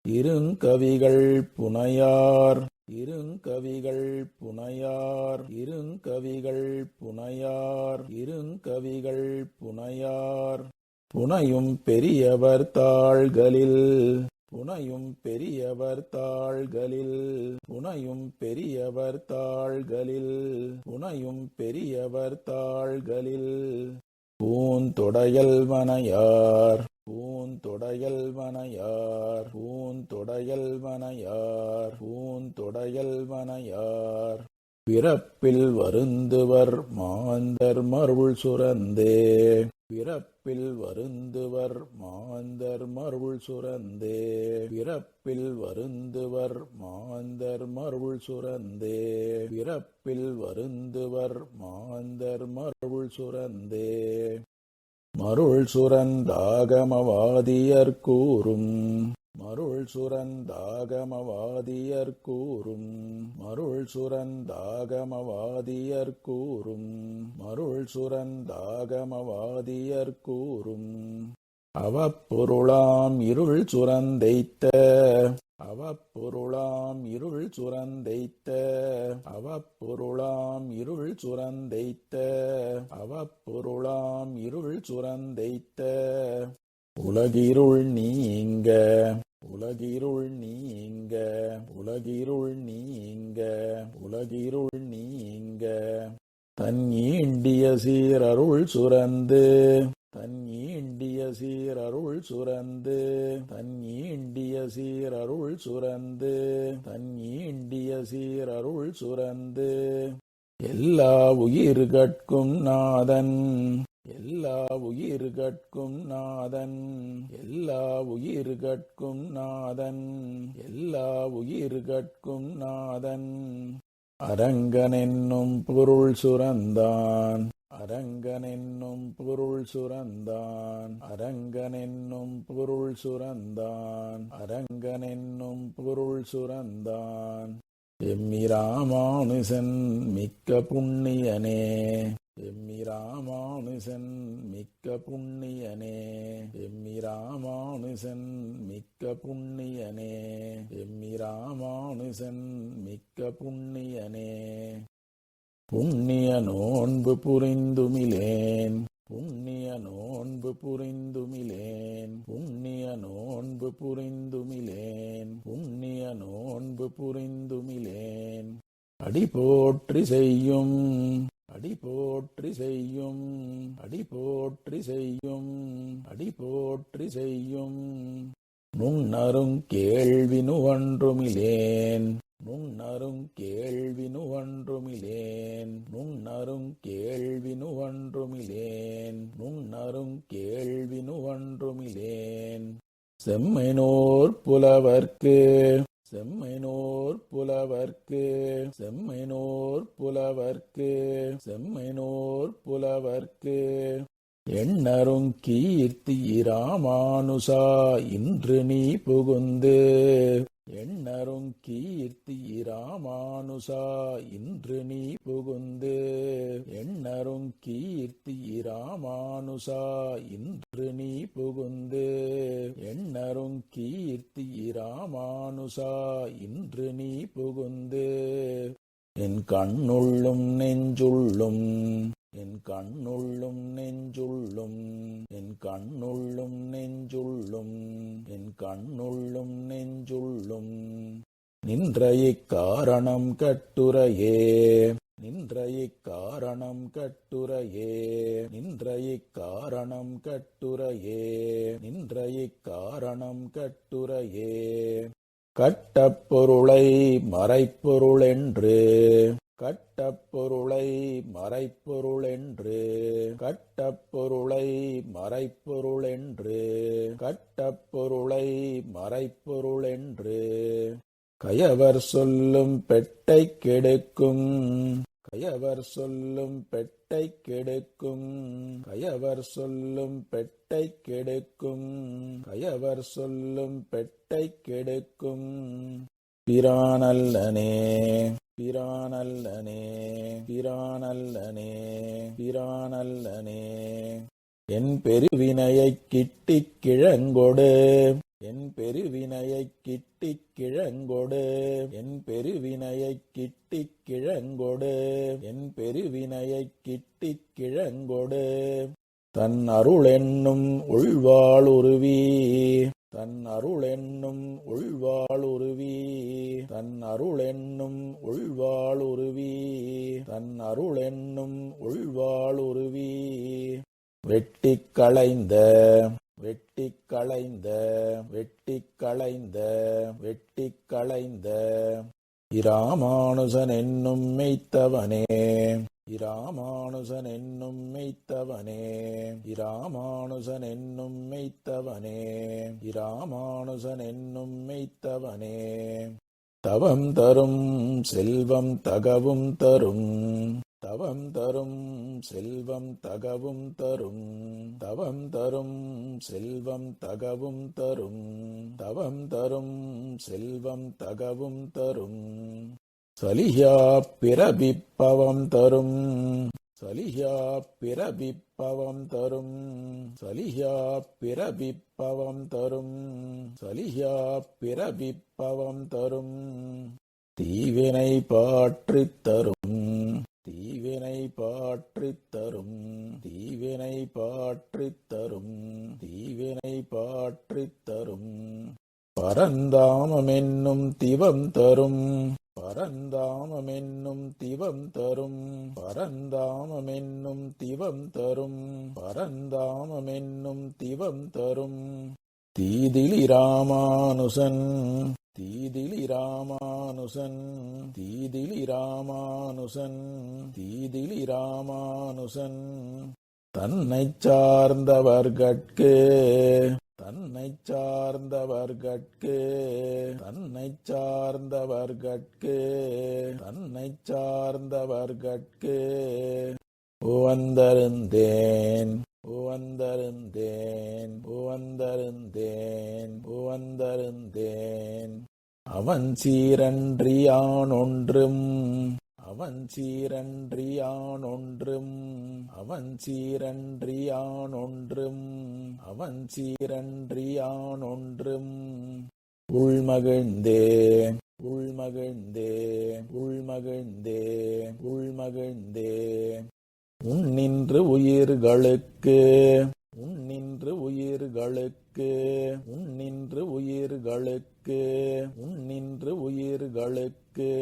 இருங்கவிகள் புனையார் இருங்கவிகள் புனையார் இருங்கவிகள் புனையார் இருங்கவிகள் புனையார் புனையும் பெரியவர் தாள்களில் புனையும் பெரியவர் தாள்களில் புனையும் பெரியவர் தாள்களில் புனையும் பெரியவர் தாள்களில் பூந்தொடையல் மனையார் பூந்தொடையல் மனையார் பூந்தொடையல் மனையார் பூந்தொடையல் மனையார் பிறப்பில் வருந்துவர் மாந்தர் மருள் சுரந்தே பிறப்பில் வருந்துவர் மாந்தர் மருள் சுரந்தே பிறப்பில் வருந்துவர் மாந்தர் மருள் சுரந்தே பிறப்பில் வருந்துவர் மாந்தர் மருள் சுரந்தே மருள் சுரந்தாகமவாதியர் கூறும் மருள் சுரந்தாகமவாதியர் கூறும் மருள் சுரந்தாகமவாதியர் கூறும் மருள் சுரந்தாகமவாதியர் கூறும் அவப்பொருளாம் இருள் சுரந்தைத்த அவப்பொருளாம் இருள் சுரந்தைத்த அவப்பொருளாம் இருள் சுரந்தைத்த அவப்பொருளாம் இருள் சுரந்தைத்த உலகிருள் நீங்க உலகிருள் நீங்க உலகிருள் நீங்க உலகிருள் நீங்க தன் ஈண்டிய சீரருள் சுரந்து தன் ஈண்டிய சீரருள் சுரந்து தன் ஈண்டிய சீரருள் சுரந்து தன் ஈண்டிய சீரருள் சுரந்து எல்லா உயிர்கட்கும் நாதன் எல்லா உயிர்கட்கும் நாதன் எல்லா உயிர்கட்கும் நாதன் எல்லா உயிர்கட்கும் நாதன் அரங்கனென்னும் பொருள் சுரந்தான் அரங்கனென்னும் பொருள் சுரந்தான் அரங்கனென்னும் பொருள் சுரந்தான் அரங்கனென்னும் பொருள் சுரந்தான் எம்மிராமானுசன் மிக்க புண்ணியனே எம்மிராமானுசன் மிக்க புண்ணியனே எம்மிராமானுசன் மிக்க புண்ணியனே எம்மிராமானுசன் மிக்க புண்ணியனே புண்ணிய நோன்பு புரிந்துமிலேன் புண்ணிய நோன்பு புரிந்துமிலேன் புண்ணிய நோன்பு புரிந்துமிலேன் புண்ணிய நோன்பு புரிந்துமிலேன் அடி போற்றி செய்யும் அடி போற்றி செய்யும் அடி போற்றி செய்யும் அடி போற்றி செய்யும் நுண்ணருங் கேள்வினுவன்றுமிலேன் நுண்ணருங் கேள்வினுவன்றுமிலேன் நுண்ணருங் கேள்வினுவன்றுமிலேன் நுண்ணருங் கேள்வினுவன்றுமிலேன் செம்மைனோர் புலவர்க்கு செம்மைனோர் புலவர்க்கு செம்மைனோர் புலவர்க்கு செம்மைனோர் புலவர்க்கு எண்ணருங் கீர்த்தி இராமானுசா இன்று நீ புகுந்து எண்ணருங் கீர்த்தி இராமானுசா இன்று நீ புகுந்து எண்ணருங் கீர்த்தி இராமானுசா இன்று நீ புகுந்து எண்ணருங் கீர்த்தி இராமானுசா இன்று நீ புகுந்து என் கண்ணுள்ளும் நெஞ்சுள்ளும் என் கண்ணுள்ளும் நெஞ்சுள்ளும் என் கண்ணுள்ளும் நெஞ்சுள்ளும் என் கண்ணுள்ளும் நெஞ்சுள்ளும் நின்ற இக்காரணம் கட்டுரையே நின்ற இக்காரணம் கட்டுரையே நின்ற இக்காரணம் கட்டுரையே நின்ற இக்காரணம் கட்டுரையே கட்டப்பொருளை மறைப்பொருளென்று கட்டப்பொருளை மறைப்பொருளென்று கட்டப்பொருளை மறைப்பொருளென்று கட்டப்பொருளை மறைப்பொருளென்று கயவர் சொல்லும் பெட்டை கெடுக்கும் கயவர் சொல்லும் பெட்டை கெடுக்கும் கயவர் சொல்லும் பெட்டை கெடுக்கும் கயவர் சொல்லும் பெட்டை கெடுக்கும் பிரானல்லனே பிரானல்லனே பிரானல்லனே பிரானல்லனே என் பெருவினையைக் கிட்டிக் கிழங்கொடு என் பெருவினையைக் கிட்டிக் கிழங்கொடு என் பெருவினையைக் கிட்டிக் கிழங்கொடு என் பெருவினையைக் கிட்டிக் கிழங்கொடு தன் அருளென்னும் உள்வாளுருவி தன் அருளென்னும் உள்வாளுருவி தன் அருளென்னும் உள்வாளுருவி தன் அருளென்னும் உள்வாளுருவி வெட்டிக் களைந்த வெட்டிக் களைந்த வெட்டிக் களைந்த வெட்டிக் களைந்த இராமானுசன் என்னும் மெய்த்தவனே இராமானுசன் என்னும் மெய்த்தவனே இராமானுசன் என்னும் மெய்த்தவனே இராமானுசன் என்னும் மெய்த்தவனே தவம் தரும் செல்வம் தகவும் தரும் தவம் தரும் செல்வம் தகவும் தரும் தவம் தரும் செல்வம் தகவும் தரும் தவம் தரும் செல்வம் தகவும் தரும் சலியா பிறபிப்பவம் தரும் சலியா பிறபிப்பவம் தரும் சலியா பிறபிப்பவம் தரும் சலியா பிறபிப்பவம் தரும் தீவினை பாற்றித் தரும் தீவினை பாற்றித் தரும் தீவினை பாற்றித் தரும் தீவினை பாற்றித் தரும் பரந்தாமமென்னும் திவம் தரும் பரந்தாமமென்னும் திவம் தரும் பரந்தாமமென்னும் திவம் தரும் பரந்தாமமென்னும் திவம் தரும் தீதிலி ராமானுசன் தீதிலி ராமானுசன் தீதிலி ராமானுசன் தீதிலி ராமானுசன் தன்னைச் சார்ந்தவர்கட்கு தன்னைச் சார்ந்தவர்கட்கு தன்னைச் சார்ந்தவர்கட்கு தன்னைச் சார்ந்தவர்கட்கு உவந்தருந்தேன் உவந்தருந்தேன் உவந்தருந்தேன் உவந்தருந்தேன் அவன் சீரன்றியானொன்றும் அவன் சீரன்றியானொன்றும் அவன் சீரன்றியானொன்றும் அவன் சீரன்றியானொன்றும் உள்மகிழ்ந்தே உள்மகிழ்ந்தே உள்மகிழ்ந்தே உள்மகிழ்ந்தே உன்னின்று உயிர்களுக்கு உன்னின்று உயிர்களுக்கு உன்னின்று உயிர்களுக்கு உன்னின்று உயிர்களுக்கு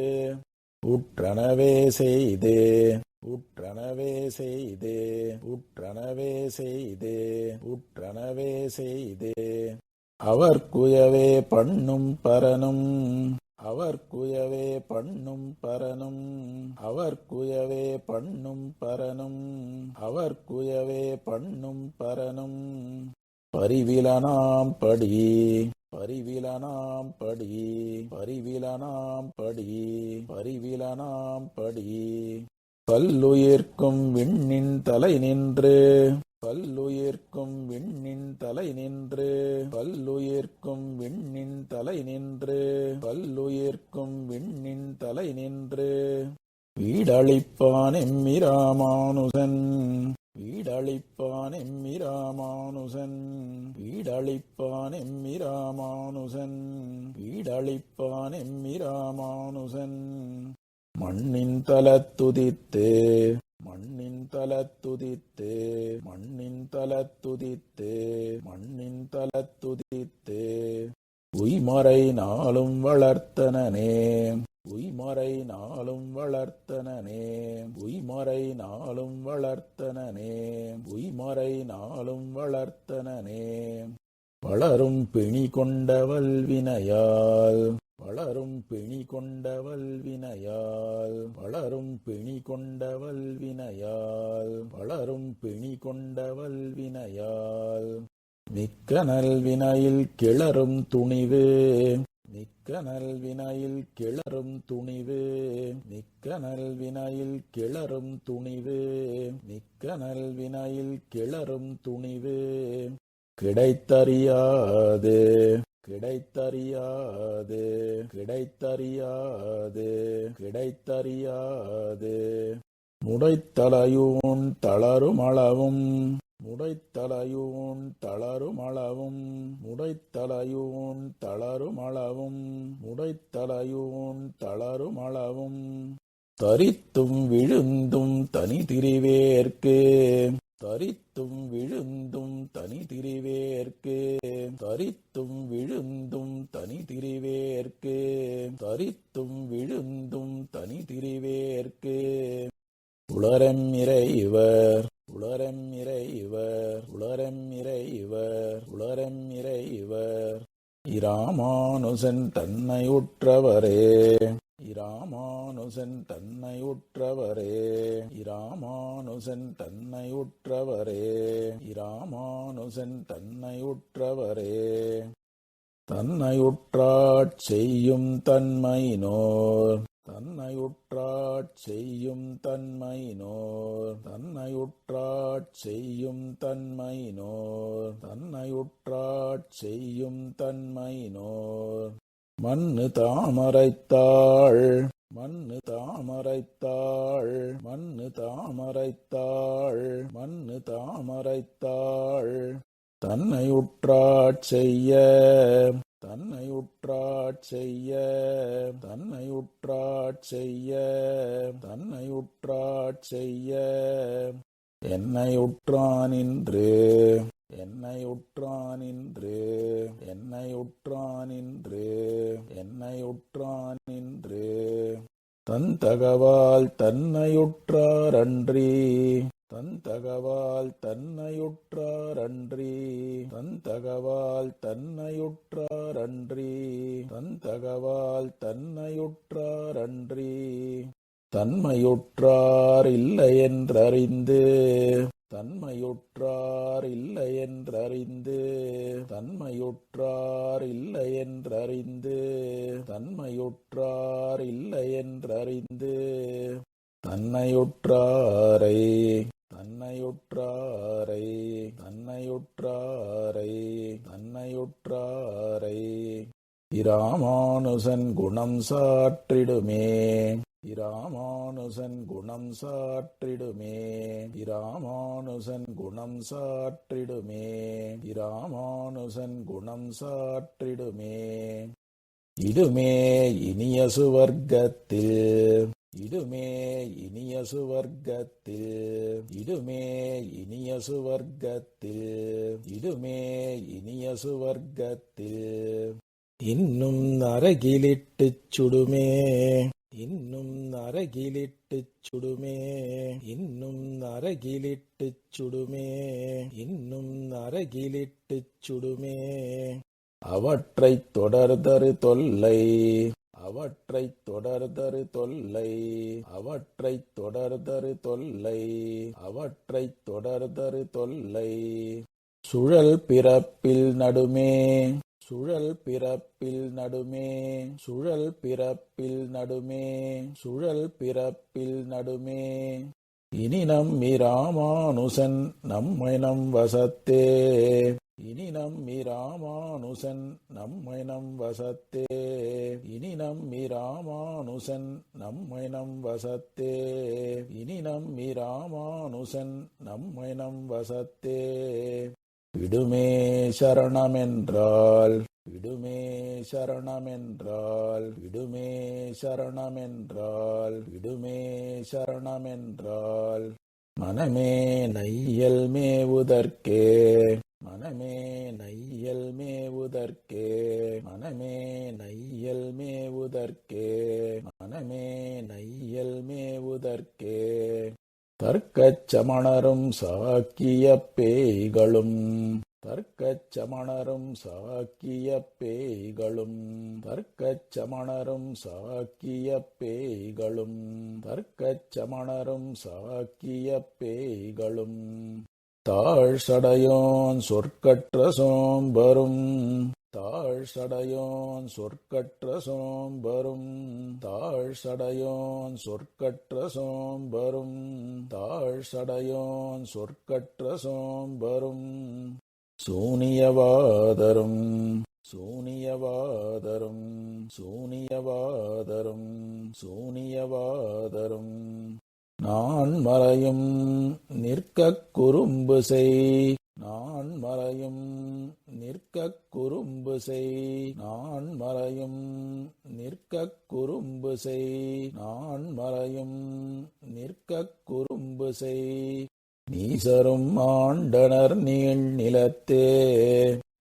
உற்றனவே செய்தே உற்றனவே செய்தே உற்றனவே செய்தே உற்றனவே செய்தே அவர்க்குயவே பண்ணும் பரனும் அவர்க்குயவே பண்ணும் பரனும் அவர்க்குயவே பண்ணும் பரனும் அவர்க்குயவே பண்ணும் பரனும் பரிவிலனாம் படி பரிவிலனாம் படி பரிவிலனாம் படி பரிவிலனாம் படி பல்லுயிர்க்கும் விண்ணின் தலை நின்று பல்லுயிர்க்கும் விண்ணின் தலை நின்று பல்லுயிர்க்கும் விண்ணின் தலை நின்று பல்லுயிர்க்கும் விண்ணின் தலை நின்று வீடளிப்பான் எம்மிராமானுசன் வீடளிப்பான் எம்மிராமானுசன் வீடளிப்பான் எம்மிராமானுசன் வீடளிப்பான் எம்மிராமானுசன் மண்ணின் தலத்துதித்து மண்ணின் தலத்துதித்து மண்ணின் தலத்துதித்து மண்ணின் தலத்துதித்து உய்மறை நாளும் வளர்த்தனனே உய்மறை நாளும் வளர்த்தனனே உய்மறை நாளும் வளர்த்தனனே உய்மறை நாளும் வளர்த்தனனே வளரும் பிணி கொண்ட வல்வினையால் வளரும் பிணி கொண்ட வல்வினையால் வளரும் பிணி கொண்ட வல்வினையால் வளரும் பிணி கொண்ட வல்வினையால் மிக்க நல்வினையில் கிளறும் துணிவு மிக்க நல்வினையில் கிளறும் துணிவு மிக்க நல்வினையில் கிளறும் துணிவு மிக்க நல்வினையில் கிளறும் துணிவு கிடைத்தறியாது கிடைத்தறியாது கிடைத்தறியாது கிடைத்தறியாது முடைத்தலையூன் தளருமளவும் முடைத்தலையூன் தளருமளவும் முடைத்தலையூன் தளருமளவும் முடைத்தலையூன் தளருமளவும் தரித்தும் விழுந்தும் தனி திரிவேற்கு தரித்தும் விழுந்தும் தனி திரிவேற்கு தரித்தும் விழுந்தும் தனி திரிவேற்கு தரித்தும் விழுந்தும் தனி திரிவேற்கு உளரம் இறைவர் உளரம் இறைவர் உளரம் இறைவர் உளரம் இறைவர் இராமானுசன் தன்னை உற்றவரே இராமானுசன் தன்னை உற்றவரே இராமானுசன் தன்னை உற்றவரே இராமானுசன் தன்னை உற்றவரே தன்னை உற்றாட் செய்யும் தன்மையினோர் தன்னை உற்றாட் செய்யும் தன்மையினோர் தன்னை உற்றாட் செய்யும் தன்மையினோர் தன்னை உற்றாட் செய்யும் தன்மையினோர் மண்ணு தாமரைத்தாள் மண்ணு தாமரைத்தாள் மண்ணு தாமரைத்தாள் மண்ணு தாமரைத்தாள் தன்னை உற்றாட் செய்ய தன்னை உற்றாட் செய்ய தன்னை உற்றாட் செய்ய தன்னை உற்றாட் செய்ய என்னை உற்றானின்று என்னை உற்றானின்று என்னை உற்றானின்று என்னை உற்றானின்று தந்தகவால் தன்னையுற்றாரன்றி தந்தகவால் தன்னையுற்றாரன்றி தந்தகவால் தன்னையுற்றாரன்றி தந்தகவால் தன்னையுற்றாரன்றி தன்மையுற்றார் இல்லையென்றறிந்து தன்மையுற்றார் இல்லையென்றறிந்து தன்மையுற்றார் இல்லையென்றறிந்து தன்மையுற்றார் இல்லையென்றறிந்து தன்னையுற்றாரை தன்னையுற்றாரை தன்னையுற்றாரை தன்னையுற்றாரை இராமானுசன் குணம் சாற்றிடுமே இராமானுசன் குணம் சாற்றிடுமே இராமானுசன் குணம் சாற்றிடுமே இராமானுசன் குணம் சாற்றிடுமே இடுமே இனிய சுவர்க்கத்தில் இடுமே இனிய சுவர்க்கத்தில் இடுமே இனிய சுவர்க்கத்தில் இடுமே இனிய சுவர்க்கத்தில் இன்னும் அருகிலிட்டுச் சுடுமே இன்னும் அருகிலிட்டுச் சுடுமே இன்னும் அருகிலிட்டுச் சுடுமே இன்னும் அருகிலிட்டுச் சுடுமே அவற்றைத் தொடர்தரு தொல்லை அவற்றைத் தொடர்தரு தொல்லை அவற்றைத் தொடர்தரு தொல்லை அவற்றைத் தொடர்தரு தொல்லை சுழல் பிறப்பில் நடுமே சுழல் பிறப்பில் நடுமே சுழல் பிறப்பில் நடுமே சுழல் பிறப்பில் நடுமே இனி நம்மி ராமானுசன் நம்மை நம் வசத்தே இனி நம்மி ராமானுசன் நம்மை நம் வசத்தே இனி நம்மி ராமானுசன் நம்மை நம் வசத்தே இனி நம்மி ராமானுசன் நம்மை நம் வசத்தே விடுமே சரணமென்றால் விடுமே சரணமென்றால் விடுமே சரணமென்றால் விடுமே சரணமென்றால் மனமே நையல் மேவுதற்கே மனமே நையல் மேவுதற்கே மனமே நையல் மேவுதற்கே மனமே நையல் மேவுதற்கே தர்க்கச் சமணரும் சாக்கிய பேய்களும் தர்க்கச் சமணரும் சாக்கிய பேய்களும் தர்க்கச் சமணரும் சாக்கிய பேய்களும் தர்க்கச் சமணரும் சாக்கிய பேய்களும் தாழ் சடையோன் சொற்கற்ற சோம்பரும் தாழ் சடையோன் சொற்கற்ற சோம்பரும் தாழ் சடையோன் சொற்கற்ற சோம்பரும் தாழ் சடையோன் சொற்கற்ற சோம்பரும் சூனியவாதரும் சூனியவாதரும் சூனியவாதரும் சூனியவாதரும் நான் மறையும் நிற்கக் குறும்பு செய் நான் மறையும் நிற்கக் குறும்பு செய் நான் மறையும் நிற்கக் குறும்பு செய் நான் மறையும் நிற்கக் குறும்பு செய் நீசரும் ஆண்டனர் நீள் நிலத்தே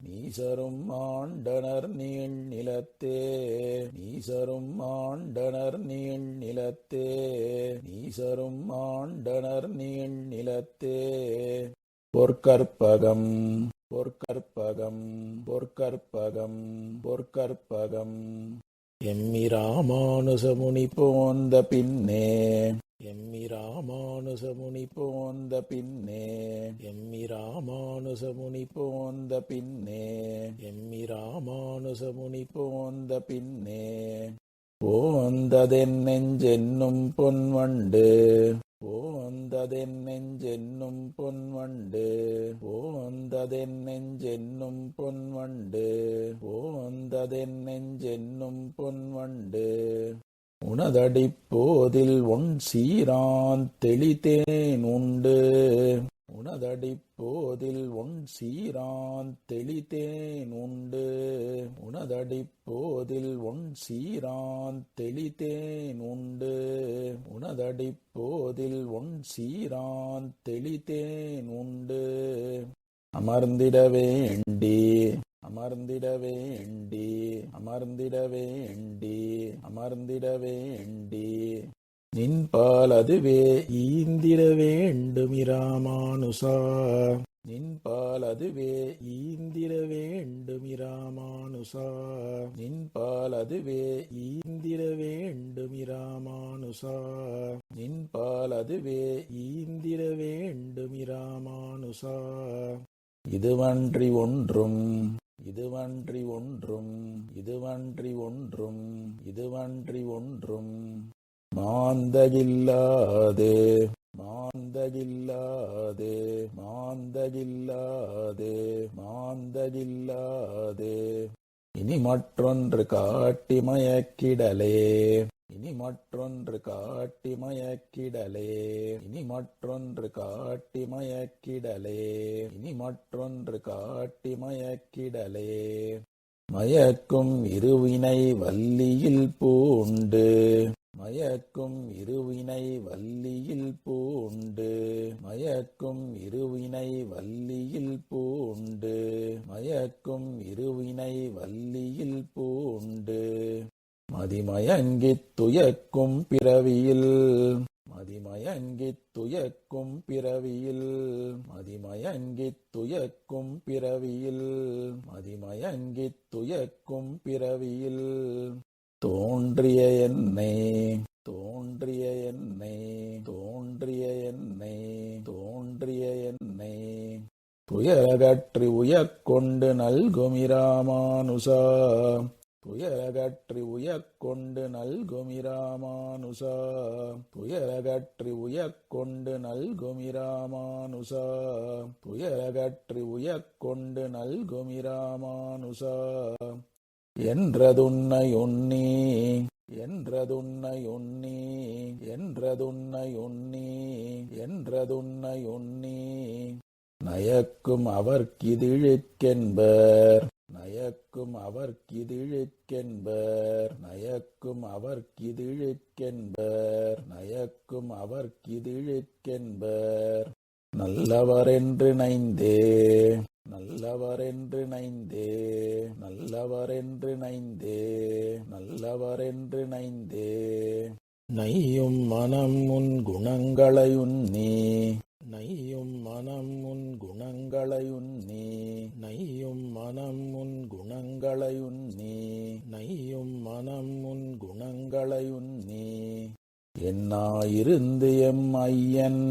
நீசரும் ஆண்டனர் நீள் நிலத்தே நீசரும் ஆண்டனர் நீள் நிலத்தே நீசரும் ஆண்டனர் நீள் நிலத்தே பொற்கற்பகம் பொற்கற்பகம் பொற்கற்பகம் பொற்கற்பகம் எம்மி ராமானுசமுனி போந்த பின்னே எம்மி ராமானுசமுனி போந்த பின்னே எம்மி ராமானுசமுனி போந்த பின்னே எம்மி ராமானுசமுனி போந்த பின்னே போந்ததென் நெஞ்சென்னும் பொன்வண்டு போந்ததென் நெஞ்சென்னும் பொன்வண்டு போந்ததென் நெஞ்சென்னும் பொன்வண்டு போந்ததென் நெஞ்சென்னும் பொன்வண்டு உனதடிப்போதில் ஒன் சீரான் தெளித்தேன் உண்டு உனதடிப்போதில் ஒன் சீரான் தெளித்தேன் உண்டு உனதடிப்போதில் ஒன் சீரான் தெளித்தேன் உண்டு உனதடிப்போதில் ஒன் சீரான் தெளித்தேன் உண்டு அமர்ந்திட வேண்டி அமர்ந்திட வேண்டி அமர்ந்திட வேண்டி அமர்ந்திட வேண்டி நின்பால் அதுவே ஈந்திட வேண்டும் இராமானுசா நின்பால் அதுவே ஈந்திட வேண்டும் இராமானுசா நின்பால் அதுவே ஈந்திட வேண்டும் இராமானுசா நின்பால் அதுவே ஈந்திட வேண்டும் இராமானுசா இதுவன்றி ஒன்றும் இதுவன்றி ஒன்றும் இதுவன்றி ஒன்றும் இதுவன்றி ஒன்றும் மாந்தகில்லாதே மாந்தகில்லாதே மாந்தகில்லாதே மாந்தகில்லாதே இனி மற்றொன்று காட்டி மயக்கிடலே இனி மற்றொன்று காட்டி மயக்கிடலே இனி மற்றொன்று காட்டி மயக்கிடலே இனி மற்றொன்று காட்டி மயக்கிடலே மயக்கும் இருவினை வல்லியில் பூண்டு மயக்கும் இருவினை வல்லியில் பூண்டு மயக்கும் இருவினை வல்லியில் பூண்டு மயக்கும் இருவினை வல்லியில் பூண்டு மதிமயங்கித் துயக்கும் பிறவியில் மதிமயங்கித் துயக்கும் பிறவியில் மதிமயங்கித் துயக்கும் பிறவியில் மதிமயங்கித் துயக்கும் பிறவியில் தோன்றிய என்னை தோன்றிய என்னை தோன்றிய என்னை தோன்றிய என்னை துயரகற்றி உயக்கொண்டு நல்கும் இராமானுசா துயரகற்றி உயக்கொண்டு நல்கும் இராமானுசா துயரகற்றி உயக்கொண்டு நல்கும் இராமானுசா துயரகற்றி உயக்கொண்டு நல்கும் இராமானுசா என்றதுன்னை உன்னி என்றதுன்னை உன்னி என்றதுன்னை உன்னி என்றதுன்னை உன்னி நயக்கும் அவர்க்கிதிழுக்கென்பர் நயக்கும் அவர்க்கிதிழுக்கென்பர் நயக்கும் அவர்க்கிதிழுக்கென்பர் நயக்கும் அவர்க்கிதிழுக்கென்பர் நல்லவரென்று நைந்தே நல்லவரென்று நைந்தே நல்லவரென்று நைந்தே நல்லவரென்று நைந்தே நையும் மனம் உன் குணங்களையுன்னி நையும் மனம் உன் குணங்களையுன்னி நையும் மனம் உன் குணங்களையுன்னி நையும் மனம் உன் குணங்களையுன்னி என்னாயிருந்து எம் ஐயன்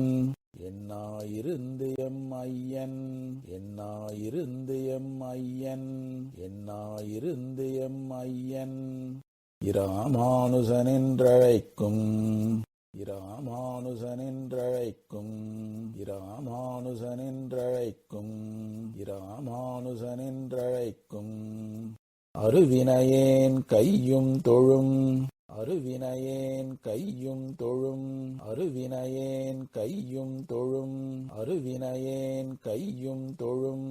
என்னாயிருந்து எம் ஐயன் என்னாயிருந்து எம் ஐயன் என்னாயிருந்து எம் ஐயன் இராமானுசனென்றழைக்கும் இராமானுசனென்றழைக்கும் இராமானுசனென்றழைக்கும் இராமானுசனென்றழைக்கும் அருவினையேன் கையும் தொழும் அருவினையேன் கையும் தொழும் அருவினையேன் கையும் தொழும் அருவினையேன் கையும் தொழும்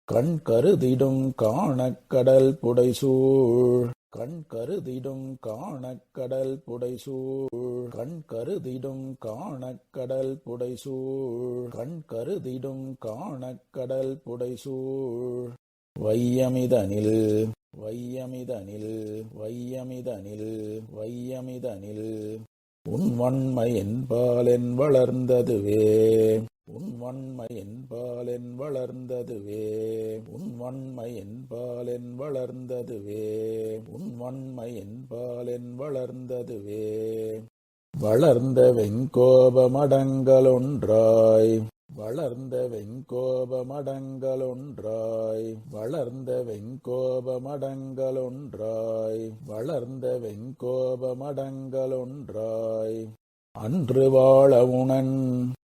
கண் கருதிடும் காணக்கடல் புடைசூழ் கண் கருதிடும் காணக்கடல் புடைசூழ் கண் கருதிடும் காணக்கடல் புடைசூழ் கண் கருதிடும் காணக்கடல் புடைசூழ் வையமிதனில் வையமிதனில் வையமிதனில் வையமிதனில் உன் வன்மை என்பாலென் வளர்ந்ததுவே உன் வன்மை என்பாலென் வளர்ந்ததுவே உன் வன்மை என்பாலென் வளர்ந்ததுவே உன் வன்மை என்பாலென் வளர்ந்ததுவே வளர்ந்த வெங்கோபமடங்களொன்றாய் வளர்ந்த வெங்கோபமடங்களொன்றாய் வளர்ந்த வெங்கோபமடங்களொன்றாய் வளர்ந்த வெங்கோபமடங்களொன்றாய் அன்று வாழவுணன்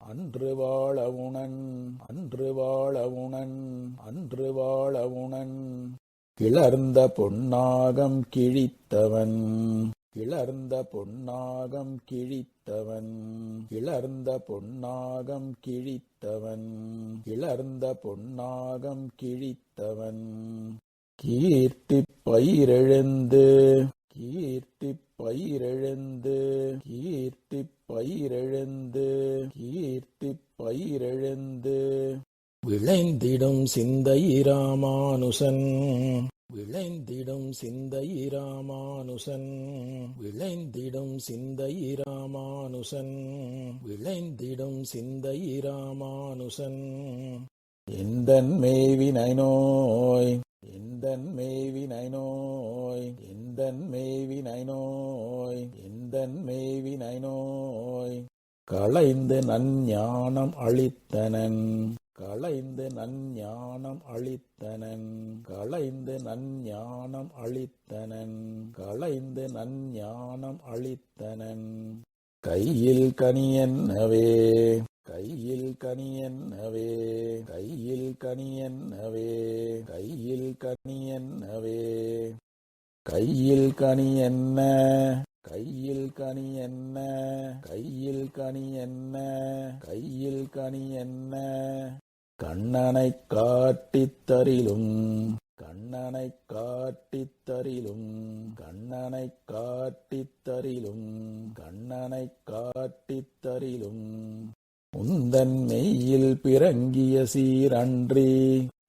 அன்று வாழவுணன் அன்று வாழவுணன் அன்று வாழவுணன் கிளர்ந்த பொன்னாகம் கிழித்தவன் கிளர்ந்த பொன்னாகம் கிழித்தவன் கிளர்ந்த பொன்னாகம் கிழித்தவன் கிளர்ந்த பொன்னாகம் கிழித்தவன் கீர்த்திப் பயிரெழுந்து கீர்த்திப் பயிரெழுந்து கீர்த்திப் பயிரெழுந்து கீர்த்திப் பயிரெழுந்து விளைந்திடும் சிந்தையிராமானுசன் விளைந்திடும் சிந்தையிராமானுசன் விளைந்திடும் சிந்தையிராமானுசன் விளைந்திடும் சிந்தையிராமானுசன் எந்தன் மேவினை நோய் எந்தன் மேவினை நோய் எந்தன் மேவினை நோய் எந்தன் மேவினை நோய் களைந்து நஞ்ஞானம் அளித்தனன் களைந்து நஞ்ஞானம் அளித்தனன் களைந்து நஞ்ஞானம் அளித்தனன் களைந்து நஞ்ஞானம் அளித்தனன் கையில் கனியென்னவே கையில் கனியென்னவே கையில் கனியென்னவே கையில் கனியென்னவே கையில் கனியென்ன கையில் கனியென்ன கையில் கனியென்ன கையில் கனியென்ன கண்ணனைக் காட்டித் தரிலும் கண்ணனைக் காட்டித் தரிலும் கண்ணனைக் காட்டித் தரிலும் கண்ணனைக் காட்டித் தரிலும் உந்தன் மெய்யில் பிறங்கிய சீரன்றி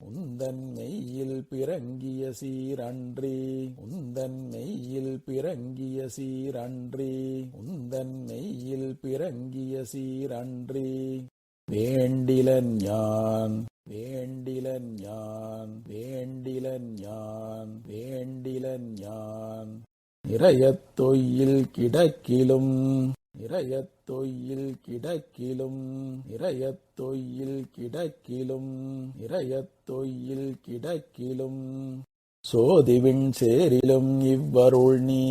உந்தன் மெய்யில் பிறங்கிய சீரன்றி உந்தன் மெய்யில் பிறங்கிய சீரன்றி உந்தன் மெய்யில் பிறங்கிய சீரன்றி வேண்டிலன் யான் வேண்டிலன் யான் வேண்டிலன் யான் வேண்டிலன் யான் நிறையத் தொய்யில் கிடக்கிலும் நிறையத் தொய்யில் கிடக்கிலும் நிறையத் தொய்யில் கிடக்கிலும் நிறையத் தொய்யில் கிடக்கிலும் சோதிவின் சேரிலும் இவ்வருள் நீ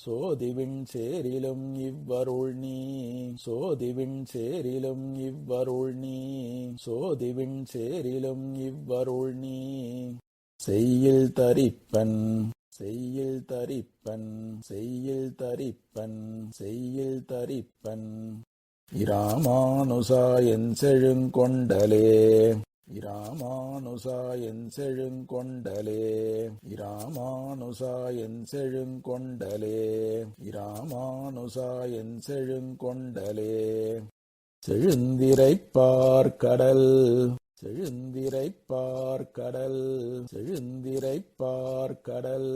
சோதிவின் சேரிலும் இவ்வருள் நீ சோதிவின் சேரிலும் இவ்வருள் நீ சோதிவின் சேரிலும் இவ்வருள் நீ செய்யில் தரிப்பன் செய்யில் தரிப்பன் செய்யில் தரிப்பன் செய்யில் தரிப்பன் இராமானுசா என் செழுங்கொண்டலே இராமானுசா என் செழுங்கொண்டலே இராமானுசா என் செழுங்கொண்டலே இராமானுசா என் செழுங்கொண்டலே செழுந்திரைப்பார் கடல் செழுந்திரைப்பார் கடல் செழுந்திரைப்பார் கடல்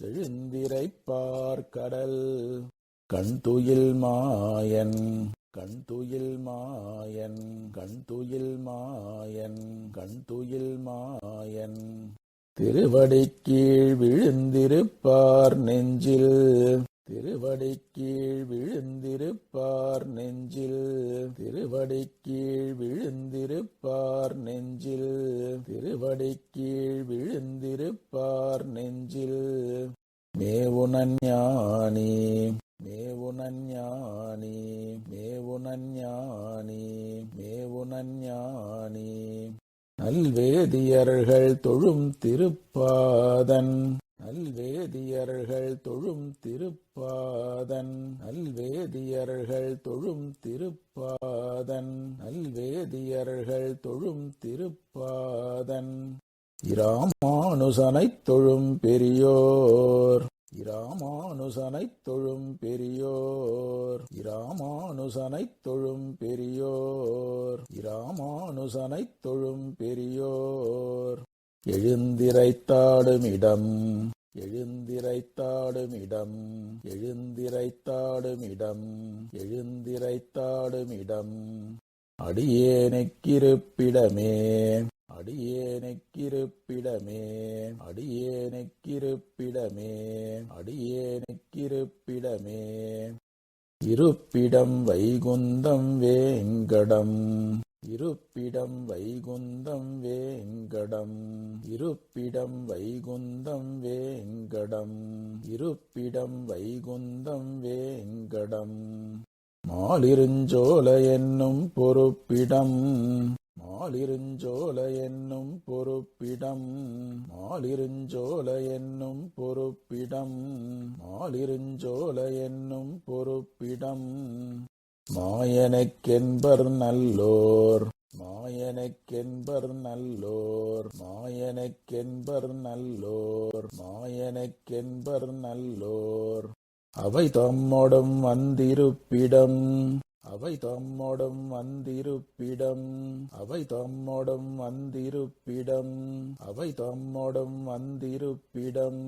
செழுந்திரைப்பார் கடல் கண்துயில் மாயன் கண்துயில் மாயன் கண்துயில் மாயன் கண்துயில் மாயன் திருவடிக்கீழ் விழுந்திருப்பார் நெஞ்சில் திருவடிக்கீழ் விழுந்திருப்பார் நெஞ்சில் திருவடிக்கீழ் விழுந்திருப்பார் நெஞ்சில் திருவடிக்கீழ் விழுந்திருப்பார் நெஞ்சில் மேவுனன் ஞானி மேவுனன் ஞானி மேவுனன் ஞானி மேவுனன் ஞானி நல்வேதியர்கள் தொழும் திருப்பாதன் நல்வேதியர்கள் தொழும் திருப்பாதன் நல்வேதியர்கள் தொழும் திருப்பாதன் நல்வேதியர்கள் தொழும் திருப்பாதன் இராமானுசனைத் தொழும் பெரியோர் இராமானுசனைத் தொழும் பெரியோர் இராமானுசனைத் தொழும் பெரியோர் இராமானுசனைத் தொழும் பெரியோர் எழுந்திரைத்தாடுமிடம் எழுந்திரைத்தாடுமிடம் எழுந்திரைத்தாடுமிடம் எழுந்திரைத்தாடுமிடம் அடியேனுக்கிருப்பிடமே அடியேனுக்கிருப்பிடமே அடியேனுக்கிருப்பிடமே அடியேனுக்கிருப்பிடமே இருப்பிடம் வைகுந்தம் வேங்கடம் இருப்பிடம் வைகுந்தம் வேங்கடம் இருப்பிடம் வைகுந்தம் வேங்கடம் இருப்பிடம் வைகுந்தம் வேங்கடம் மாலிருஞ்சோலை என்னும் பொறுப்பிடம் மாலிருஞ்சோலை என்னும் பொறுப்பிடம் மாலிருஞ்சோலை என்னும் பொறுப்பிடம் மாலிருஞ்சோலை என்னும் பொறுப்பிடம் மாயனக்கென்பர் நல்லோர் மாயனக்கென்பர் நல்லோர் மாயனக்கென்பர் நல்லோர் மாயனக்கென்பர் நல்லோர் அவை தம்மொடும் வந்திருப்பிடம் அவை தம்மொடும் வந்திருப்பிடம் அவை தம்மொடும் வந்திருப்பிடம் அவை தம்மொடும் வந்திருப்பிடம்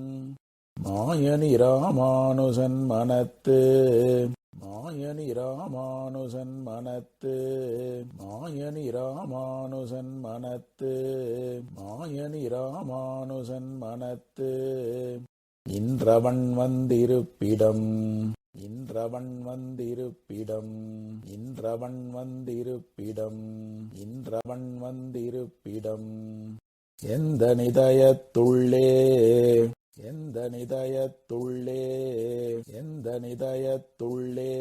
மாயனி ராமானுசன் மனத்து மாயனி ராமானுசன் மனத்து மாயனி ராமானுசன் மனத்து மாயனி ராமானுசன் மனத்து இன்றவன் வந்திருப்பிடம் இன்றவன் வந்திருப்பிடம் இன்றவன் வந்திருப்பிடம் இன்றவன் வந்திருப்பிடம் எந்த நிதயத்துள்ளே எந்த நிதயத்துள்ளே எந்த நிதயத்துள்ளே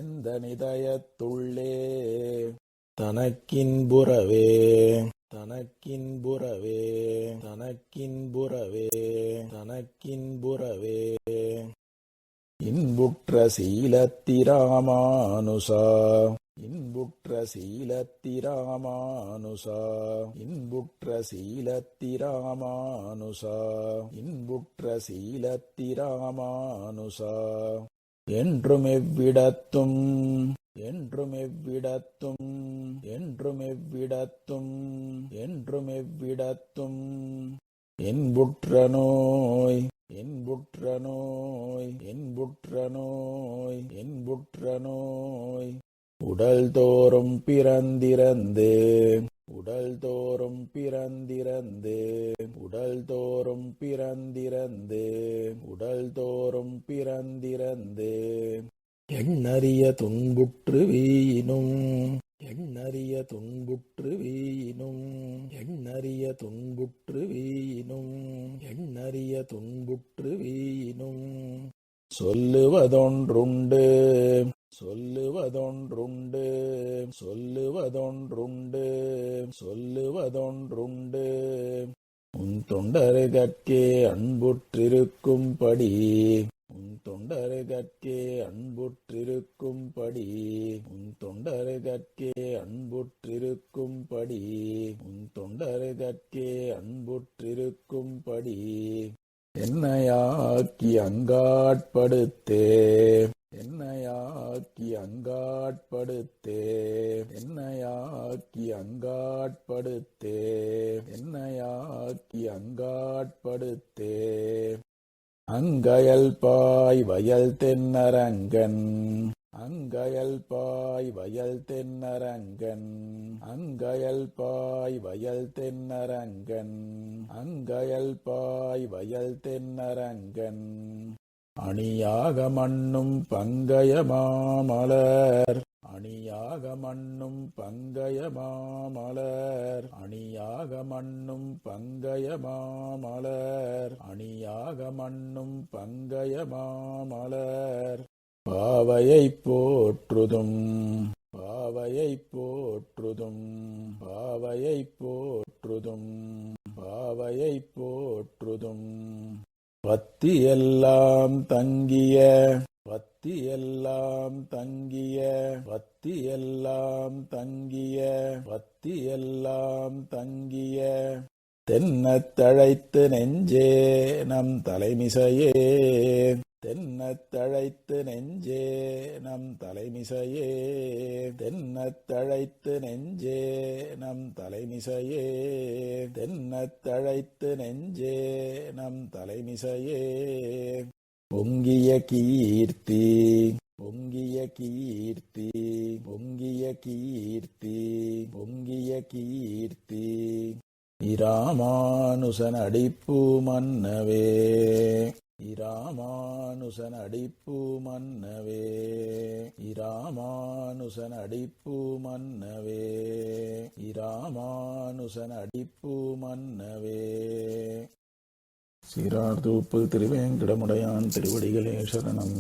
எந்த நிதயத்துள்ளே தனக்கின்புறவே தனக்கின்புறவே தனக்கின்புறவே தனக்கின்புறவே இன்புற்ற சீலத்திராமானுசா இன்புற்ற சீலத்திராமானுசா இன்புற்ற சீலத்திராமானுசா இன்புற்ற சீலத்திராமானுசா என்றும் எவ்விடத்தும் என்றும் எவ்விடத்தும் என்றும் எவ்விடத்தும் என்றும் எவ்விடத்தும் என்புற்ற நோய் என்புற்ற நோய் என்புற்ற நோய் என்புற்ற நோய் உடல் தோறும் பிறந்திறந்து உடல் தோறும் பிறந்திறந்து உடல் தோறும் பிறந்திறந்து உடல் தோறும் பிறந்திறந்து எண்ணறிய துன்புற்று வீணும் எண்ணறிய துன்புற்று வீணும் எண்ணறிய துன்புற்று வீணும் எண்ணறிய துன்புற்று வீணும் சொல்லுவதொன்றுண்டு சொல்லுவதொன்றுண்டு சொல்லுவதொன்றுண்டு சொல்லுவதொன்றுண்டு உன் தொண்டருகற்கே அன்புற்றிருக்கும்படி உன் தொண்டருகற்கே அன்புற்றிருக்கும்படி உன் தொண்டருகற்கே அன்புற்றிருக்கும்படி உன் தொண்டருகற்கே அன்புற்றிருக்கும்படி என்னையாக்கி அங்காட்படுத்தே என்னையாக்கி அங்காட்படுத்தே என்னையாக்கி அங்காட்படுத்தே என்னையாக்கி அங்காட்படுத்தே அங்கயல் பாய் வயல் தென்னரங்கன் அங்கயல் பாய் வயல் தென்னரங்கன் அங்கயல் பாய் வயல் தென்னரங்கன் அங்கயல் பாய் வயல் தென்னரங்கன் அணியாக மண்ணும் பங்கய மாமலர் அணியாக மண்ணும் பங்கய மாமலர் அணியாக மண்ணும் பங்கய மாமலர் அணியாக மண்ணும் பங்கய மாமலர் பாவையைப் போற்றுதும் பாவையைப் போற்றுதும் பாவையைப் போற்றுதும் பாவையைப் போற்றுதும் பத்தியெல்லாம் தங்கிய பத்தியெல்லாம் தங்கிய பத்தியெல்லாம் தங்கிய பத்தியெல்லாம் தங்கிய தென்னத் தழைத்து நெஞ்சே நம் தலைமிசையே தென்னத் தழைத்து நெஞ்சே நம் தலைமிசையே தென்னத் தழைத்து நெஞ்சே நம் தலைமிசையே தென்னத் தழைத்து நெஞ்சே நம் தலைமிசையே பொங்கிய கீர்த்தி பொங்கிய கீர்த்தி பொங்கிய கீர்த்தி பொங்கிய கீர்த்தி இராமானுசன் அடிப்பு மன்னவே இராமானுசன் அடிப்பு மன்னவே இராமானுசன் அடிப்பு மன்னவே இராமானுசன் அடிப்பு மன்னவே. சீரார் தூப்பு திருவேங்கடமுடையான் திருவடிகளே சரணம்.